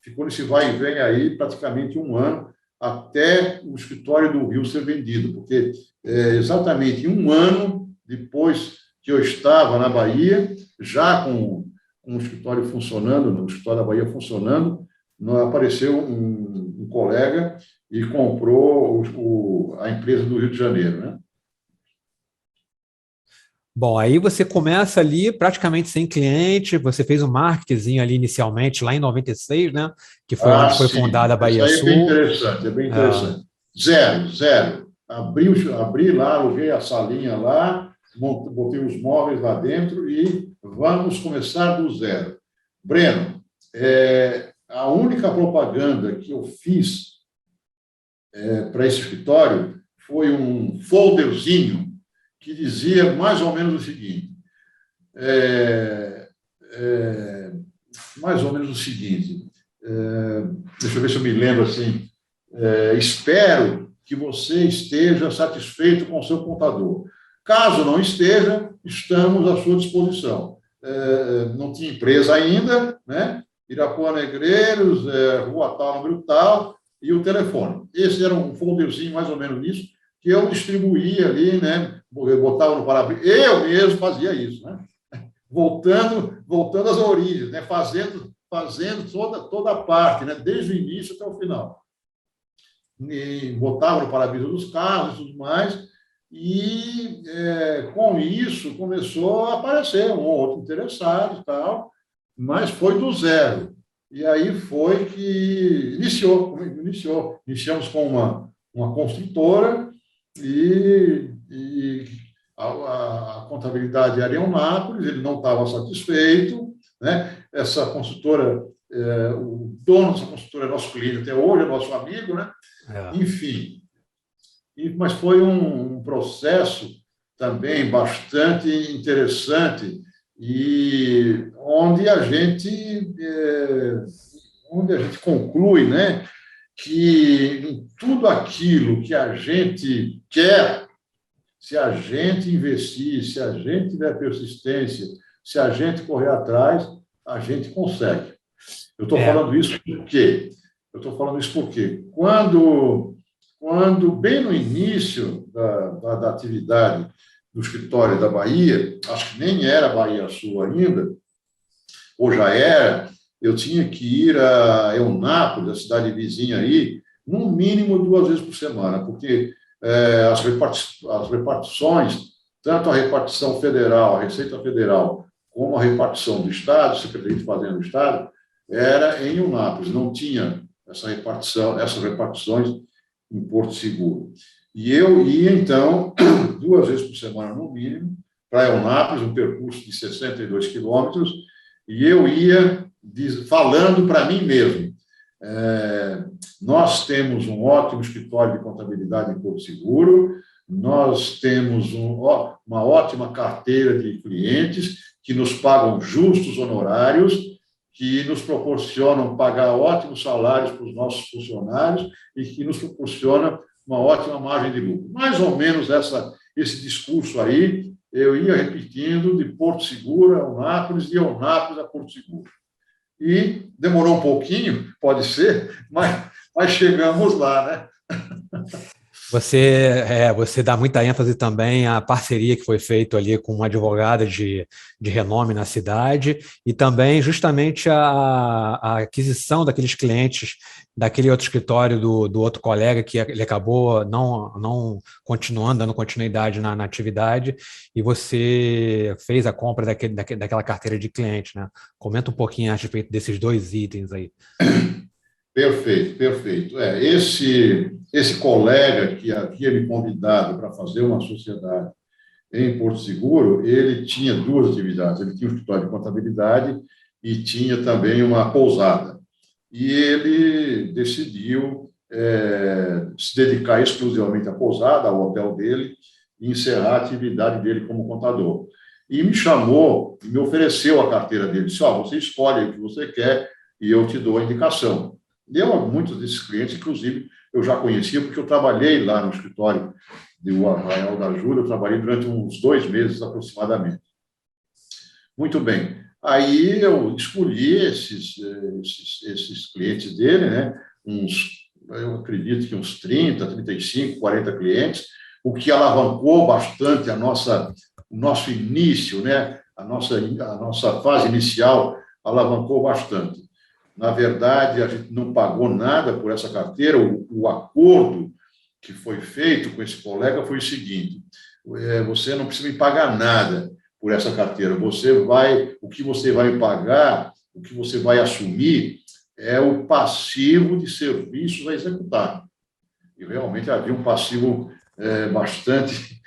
ficou nesse vai e vem aí praticamente 1 ano, até o escritório do Rio ser vendido, porque exatamente 1 ano depois que eu estava na Bahia, já com um escritório funcionando, no escritório da Bahia funcionando, apareceu um colega e comprou a empresa do Rio de Janeiro, né? Bom, aí você começa ali praticamente sem cliente, você fez um marketing ali inicialmente, lá em 96, né? Que foi onde foi fundada a Bahia Isso aí Sul. é bem interessante. Zero. Abri lá, aluguei a salinha lá, botei os móveis lá dentro e vamos começar do zero. Breno, a única propaganda que eu fiz para esse escritório foi um folderzinho que dizia mais ou menos o seguinte, deixa eu ver se eu me lembro assim, espero que você esteja satisfeito com o seu contador. Caso não esteja, estamos à sua disposição. Não tinha empresa ainda, né? Irapuã Negreiros, rua tal, número tal, e o telefone. Esse era um folderzinho mais ou menos nisso, que eu distribuía ali, né? Eu botava no para-brisa. Eu mesmo fazia isso, né? Voltando às origens, né? Fazendo toda a parte, né? Desde o início até o final. E botava no para-brisa dos carros e tudo mais, e com isso começou a aparecer um ou outro interessado e tal, mas foi do zero. E aí foi que iniciamos com uma construtora e a contabilidade era em Eunápolis, ele não estava satisfeito, né? Essa consultora, o dono dessa consultora é nosso cliente até hoje, é nosso amigo, né? Enfim, mas foi um processo também bastante interessante e onde a gente conclui, né, que em tudo aquilo que a gente quer, se a gente investir, se a gente der persistência, se a gente correr atrás, a gente consegue. Eu estou falando isso por quê? Quando bem no início da atividade do escritório da Bahia, acho que nem era Bahia Sul ainda, ou já era, eu tinha que ir a Eunápolis, a cidade vizinha aí, no mínimo 2 vezes por semana, porque as repartições, tanto a repartição federal, a Receita Federal, como a repartição do Estado, Secretaria de Fazenda do Estado, era em Eunápolis, não tinha essas repartições em Porto Seguro. E eu ia, então, 2 vezes por semana, no mínimo, para Eunápolis, um percurso de 62 quilômetros, e eu ia falando para mim mesmo. Nós temos um ótimo escritório de contabilidade em Porto Seguro, nós temos uma ótima carteira de clientes que nos pagam justos honorários, que nos proporcionam pagar ótimos salários para os nossos funcionários e que nos proporciona uma ótima margem de lucro. Mais ou menos esse discurso aí, eu ia repetindo de Porto Seguro a Eunápolis, de Eunápolis a Porto Seguro. E demorou um pouquinho, pode ser, mas chegamos lá, né? Você dá muita ênfase também à parceria que foi feita ali com uma advogada de renome na cidade e também justamente a aquisição daqueles clientes daquele outro escritório do outro colega que ele acabou não continuando, dando continuidade na atividade e você fez a compra daquela carteira de cliente, né? Comenta um pouquinho a respeito desses 2 itens aí. Perfeito, perfeito. Esse colega que havia me convidado para fazer uma sociedade em Porto Seguro, ele tinha 2 atividades. Ele tinha um escritório de contabilidade e tinha também uma pousada. E ele decidiu se dedicar exclusivamente à pousada, ao hotel dele, e encerrar a atividade dele como contador. E me chamou, me ofereceu a carteira dele. Disse, você escolhe o que você quer e eu te dou a indicação. Muitos desses clientes, inclusive, eu já conhecia, porque eu trabalhei lá no escritório do Arraial da Ajuda, eu trabalhei durante uns 2 meses aproximadamente. Muito bem. Aí eu escolhi esses clientes dele, né? Eu acredito que uns 30, 35, 40 clientes, o que alavancou bastante o nosso início, né? A nossa fase inicial alavancou bastante. Na verdade, a gente não pagou nada por essa carteira. O acordo que foi feito com esse colega foi o seguinte: você não precisa me pagar nada por essa carteira. O que você vai me pagar, o que você vai assumir é o passivo de serviços a executar. E realmente havia um passivo bastante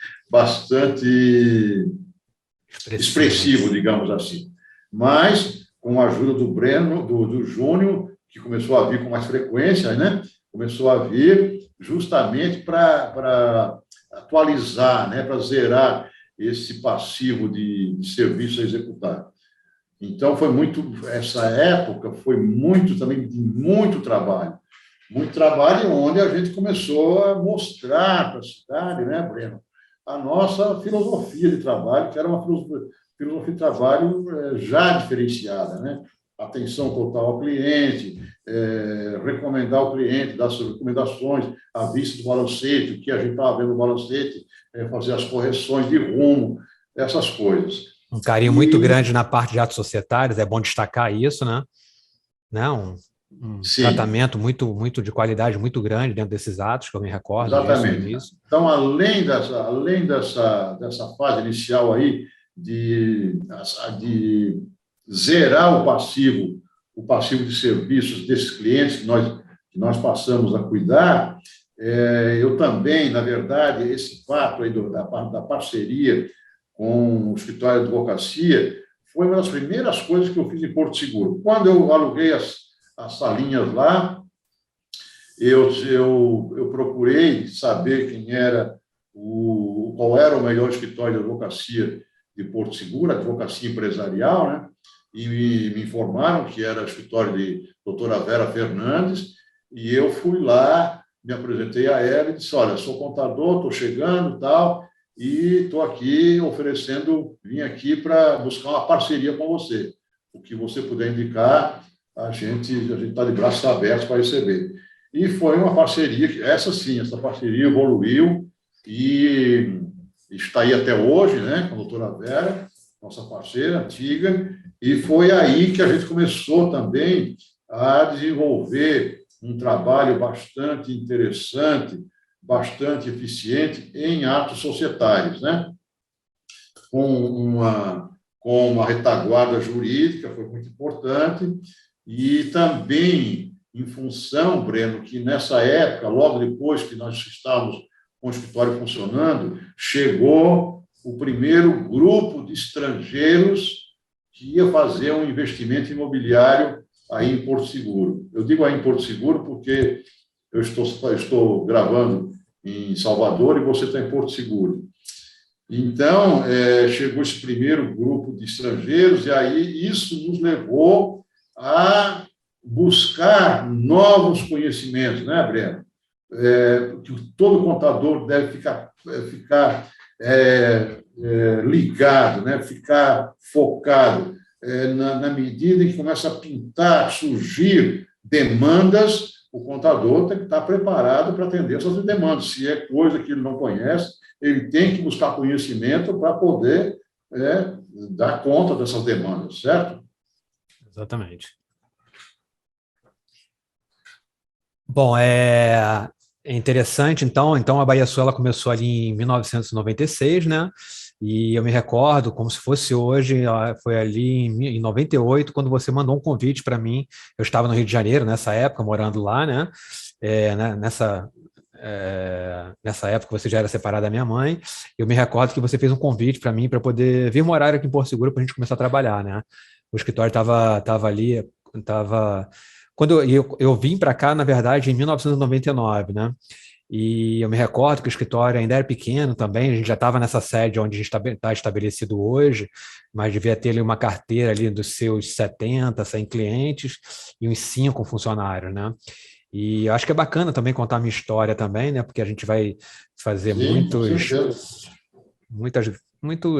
expressivo, digamos assim. Mas com a ajuda do Breno, do Júnior, que começou a vir com mais frequência, né? Começou a vir justamente para atualizar, né? Para zerar esse passivo de serviço a executar. Então, essa época foi também de muito trabalho onde a gente começou a mostrar para a cidade, né, Breno, a nossa filosofia de trabalho, que era uma filosofia de trabalho já diferenciada, né? Atenção total ao cliente, recomendar ao cliente, dar suas recomendações à vista do balancete, o que a gente estava vendo no balancete, fazer as correções de rumo, essas coisas. Um carinho muito grande na parte de atos societários, é bom destacar isso, né? Um tratamento muito de qualidade muito grande dentro desses atos, que eu me recordo. Exatamente. Disso. Então, além dessa fase inicial aí de zerar o passivo de serviços desses clientes que nós passamos a cuidar, eu também, na verdade, esse fato aí da parceria com o escritório de advocacia foi uma das primeiras coisas que eu fiz em Porto Seguro. Quando eu aluguei as salinhas lá, eu procurei saber qual era o melhor escritório de advocacia de Porto Seguro, advocacia empresarial, né? E me informaram que era o escritório de doutora Vera Fernandes, e eu fui lá, me apresentei a ela e disse, olha, sou contador, estou chegando e tal, e estou aqui vim aqui para buscar uma parceria com você. O que você puder indicar, a gente está de braços abertos para receber. E foi uma parceria, essa parceria evoluiu e está aí até hoje, né, com a doutora Vera, nossa parceira antiga, e foi aí que a gente começou também a desenvolver um trabalho bastante interessante, bastante eficiente em atos societários, né? Com uma retaguarda jurídica, foi muito importante, e também em função, Breno, que nessa época, logo depois que nós estávamos com o escritório funcionando, chegou o primeiro grupo de estrangeiros que ia fazer um investimento imobiliário aí em Porto Seguro. Eu digo aí em Porto Seguro porque eu estou gravando em Salvador e você está em Porto Seguro. Então, chegou esse primeiro grupo de estrangeiros e aí isso nos levou a buscar novos conhecimentos, né, Breno? Que todo contador deve ficar ligado, né? Ficar focado na medida em que começa a pintar, surgir demandas, o contador tem que estar preparado para atender essas demandas. Se é coisa que ele não conhece, ele tem que buscar conhecimento para poder dar conta dessas demandas, certo? Exatamente. Bom, é interessante, então a Bahia Sul ela começou ali em 1996, né? E eu me recordo, como se fosse hoje, foi ali em 98, quando você mandou um convite para mim. Eu estava no Rio de Janeiro nessa época, morando lá, né? Nessa época você já era separado da minha mãe. Eu me recordo que você fez um convite para mim para poder vir morar aqui em Porto Seguro para a gente começar a trabalhar, né? O escritório estava ali, quando eu vim para cá, na verdade, em 1999, né? E eu me recordo que o escritório ainda era pequeno também, a gente já estava nessa sede onde a gente está estabelecido hoje, mas devia ter ali uma carteira ali dos seus 70, 100 clientes e uns 5 funcionários, né? E eu acho que é bacana também contar a minha história também, né? Porque a gente vai fazer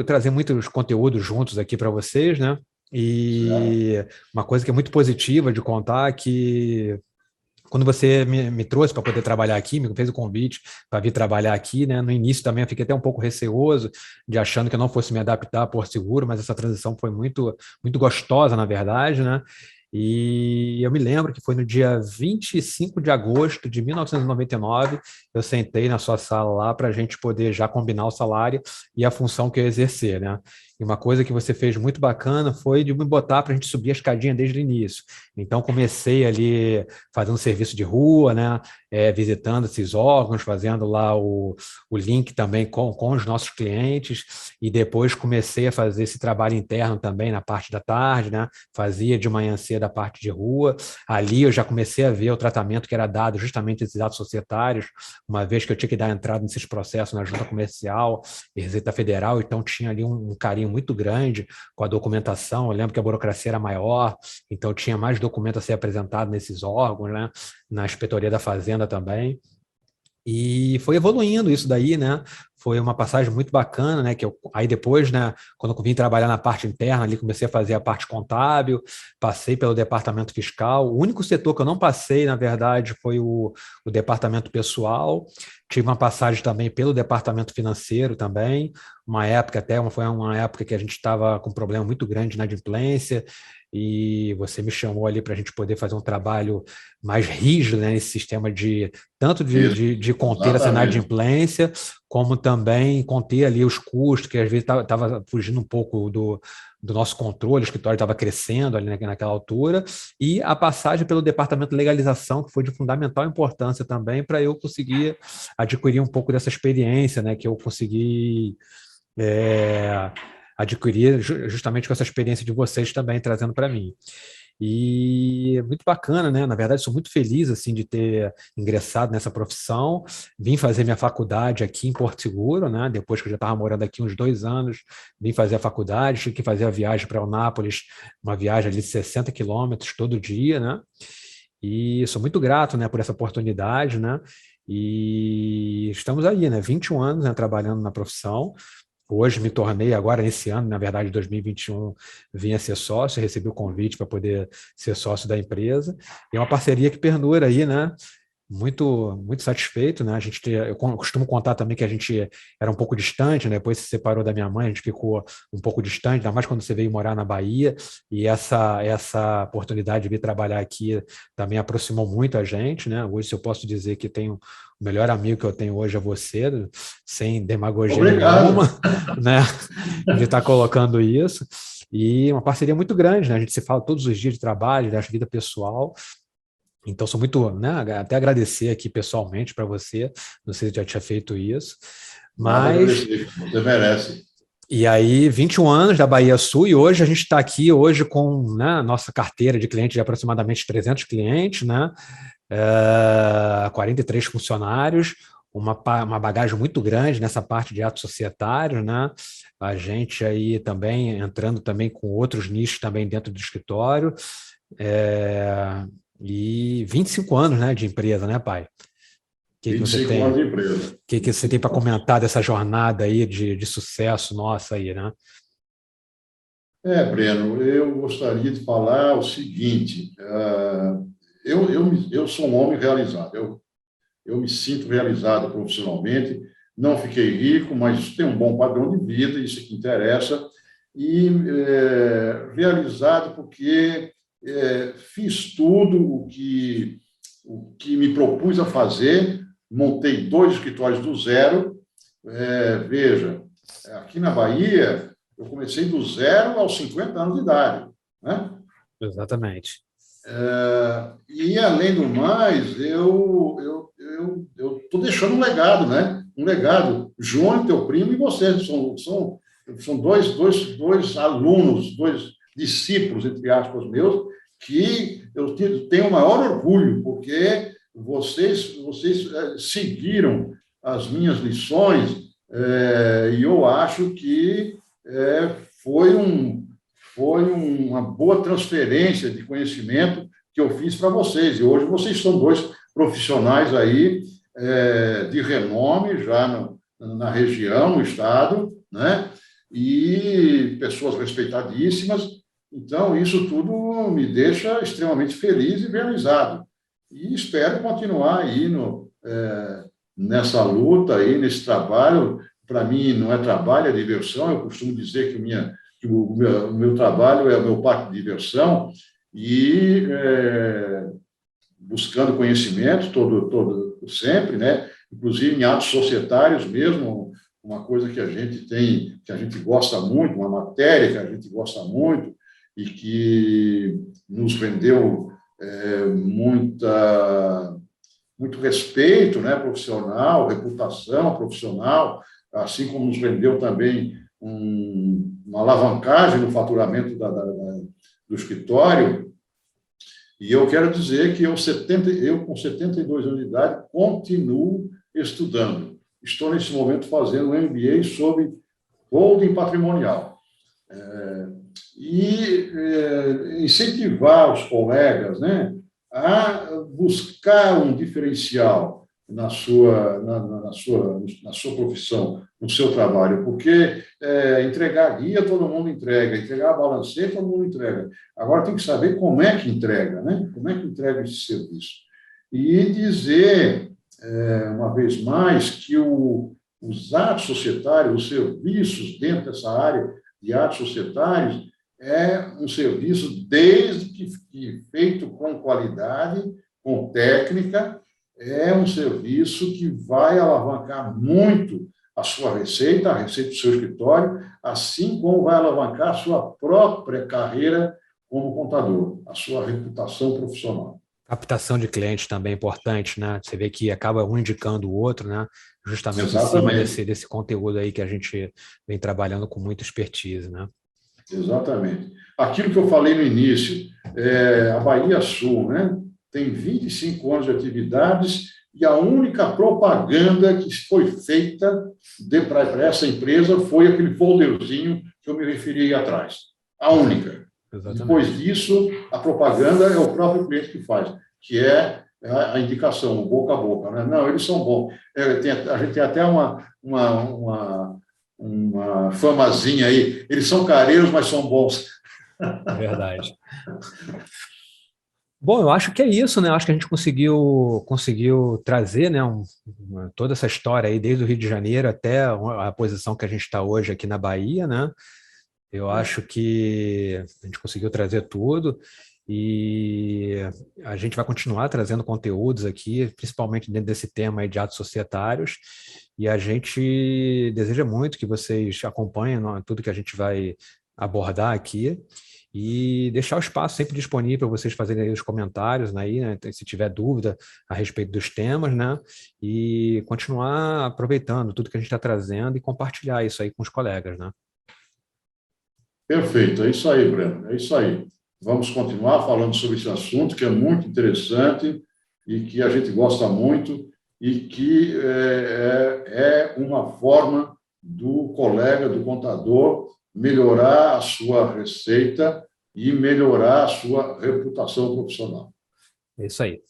trazer muitos conteúdos juntos aqui para vocês, né? E uma coisa que é muito positiva de contar é que quando você me trouxe para poder trabalhar aqui, me fez o convite para vir trabalhar aqui, né? No início também eu fiquei até um pouco receoso, de achando que eu não fosse me adaptar a Porto Seguro, mas essa transição foi muito, muito gostosa, na verdade, né? E eu me lembro que foi no dia 25 de agosto de 1999, eu sentei na sua sala lá para a gente poder já combinar o salário e a função que eu ia exercer, né? E uma coisa que você fez muito bacana foi de me botar para a gente subir a escadinha desde o início. Então, comecei ali fazendo serviço de rua, né? Visitando esses órgãos, fazendo lá o link também com os nossos clientes, e depois comecei a fazer esse trabalho interno também na parte da tarde, né? Fazia de manhã cedo a parte de rua. Ali eu já comecei a ver o tratamento que era dado justamente a esses atos societários, uma vez que eu tinha que dar entrada nesses processos na Junta Comercial e Receita Federal, então tinha ali um carinho muito grande com a documentação. Eu lembro que a burocracia era maior, então tinha mais documento a ser apresentado nesses órgãos, né? Na Inspetoria da Fazenda também. E foi evoluindo isso daí, né? Foi uma passagem muito bacana, né? Aí depois, né? Quando eu vim trabalhar na parte interna, ali comecei a fazer a parte contábil, passei pelo departamento fiscal. O único setor que eu não passei, na verdade, foi o departamento pessoal. Tive uma passagem também pelo departamento financeiro também. Foi uma época que a gente estava com um problema muito grande na inadimplência, e você me chamou ali para a gente poder fazer um trabalho mais rígido, né, nesse sistema de conter essa inadimplência, como também conter ali os custos, que às vezes estava fugindo um pouco do nosso controle, o escritório estava crescendo ali naquela altura, e a passagem pelo departamento de legalização, que foi de fundamental importância também para eu conseguir adquirir um pouco dessa experiência, né, que eu consegui adquirir justamente com essa experiência de vocês também trazendo para mim. E muito bacana, né? Na verdade, sou muito feliz assim de ter ingressado nessa profissão. Vim fazer minha faculdade aqui em Porto Seguro, né? Depois que eu já estava morando aqui uns 2 anos, vim fazer a faculdade, tive que fazer a viagem para Eunápolis, uma viagem ali de 60 quilômetros todo dia, né? E sou muito grato, né, por essa oportunidade, né? E estamos aí, né? 21 anos, né, trabalhando na profissão. Hoje me tornei, agora nesse ano, na verdade, 2021, vim a ser sócio, recebi o convite para poder ser sócio da empresa. E é uma parceria que perdura aí, né? Muito satisfeito, né? Eu costumo contar também que a gente era um pouco distante, né? Depois se separou da minha mãe, a gente ficou um pouco distante, ainda mais quando você veio morar na Bahia, e essa oportunidade de vir trabalhar aqui também aproximou muito a gente, né? Hoje, se eu posso dizer que tenho o melhor amigo que eu tenho hoje é você, sem demagogia Obrigado. nenhuma, né? De estar colocando isso. E uma parceria muito grande, né? A gente se fala todos os dias de trabalho, da vida pessoal. Então, sou muito, né, até agradecer aqui pessoalmente para você, não sei se já tinha feito isso, Nada a mas, agradecer, você merece. e aí, 21 anos da Bahia Sul, e hoje a gente está aqui hoje com, né, a nossa carteira de clientes de aproximadamente 300 clientes, né, 43 funcionários, uma bagagem muito grande nessa parte de atos societários, né, a gente aí também entrando também com outros nichos também dentro do escritório, e 25 anos, né, de empresa, né, pai? O que você 25 tem, anos de empresa. que você tem para comentar dessa jornada aí de sucesso nossa aí, né? Breno, eu gostaria de falar o seguinte: eu sou um homem realizado, eu me sinto realizado profissionalmente, não fiquei rico, mas tenho um bom padrão de vida, isso é que interessa, e realizado porque fiz tudo o que me propus a fazer, montei 2 escritórios do zero. Veja, aqui na Bahia, eu comecei do zero aos 50 anos de idade, né? Exatamente. E, além do mais, eu estou deixando um legado, né? Um legado. João, teu primo, e você. São dois alunos, 2 discípulos, entre aspas, meus, que eu tenho o maior orgulho, porque vocês seguiram as minhas lições, e eu acho que foi uma boa transferência de conhecimento que eu fiz para vocês. E hoje vocês são 2 profissionais aí de renome já na região, no estado, né? E pessoas respeitadíssimas. Então, isso tudo me deixa extremamente feliz e realizado. E espero continuar aí nessa luta, aí, nesse trabalho. Para mim, não é trabalho, é diversão. Eu costumo dizer que o meu trabalho é o meu parque de diversão, e buscando conhecimento sempre, né? Inclusive em atos societários mesmo, uma coisa que a gente tem, que a gente gosta muito, uma matéria que a gente gosta muito e que nos rendeu muito respeito, né, profissional, reputação profissional, assim como nos rendeu também uma alavancagem no faturamento do escritório. E eu quero dizer que eu com 72 anos de idade, continuo estudando. Estou, nesse momento, fazendo um MBA sobre holding patrimonial. Incentivar os colegas, né, a buscar um diferencial na sua profissão, no seu trabalho, porque entregar guia todo mundo entregar balancete todo mundo entrega. Agora tem que saber como é que entrega, né? Como é que entrega esse serviço. E dizer, uma vez mais, que os atos societários, os serviços dentro dessa área de atos societários, é um serviço, desde que feito com qualidade, com técnica, é um serviço que vai alavancar muito a sua receita, a receita do seu escritório, assim como vai alavancar a sua própria carreira como contador, a sua reputação profissional. Captação de clientes também é importante, né? Você vê que acaba um indicando o outro, né? Justamente Exatamente. em cima desse conteúdo aí que a gente vem trabalhando com muita expertise, né? Exatamente. Aquilo que eu falei no início, a Bahia Sul, né, tem 25 anos de atividades e a única propaganda que foi feita para essa empresa foi aquele folderzinho que eu me referi aí atrás. A única. Exatamente. Depois disso, a propaganda é o próprio cliente que faz, que é a indicação, o boca a boca. Né? Não, eles são bons. A gente tem até uma famazinha aí. Eles são careiros, mas são bons. Verdade. Bom, eu acho que é isso, né? Acho que a gente conseguiu trazer, né, toda essa história aí, desde o Rio de Janeiro até a posição que a gente está hoje aqui na Bahia, né? Eu acho que a gente conseguiu trazer tudo e a gente vai continuar trazendo conteúdos aqui, principalmente dentro desse tema aí de atos societários, e a gente deseja muito que vocês acompanhem tudo que a gente vai abordar aqui e deixar o espaço sempre disponível para vocês fazerem aí os comentários, né, se tiver dúvida a respeito dos temas, né, e continuar aproveitando tudo que a gente está trazendo e compartilhar isso aí com os colegas, né? Perfeito, é isso aí, Breno, é isso aí. Vamos continuar falando sobre esse assunto, que é muito interessante e que a gente gosta muito e que é uma forma do colega, do contador, melhorar a sua receita e melhorar a sua reputação profissional. É isso aí.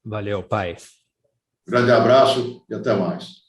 Valeu, pai. Grande abraço e até mais.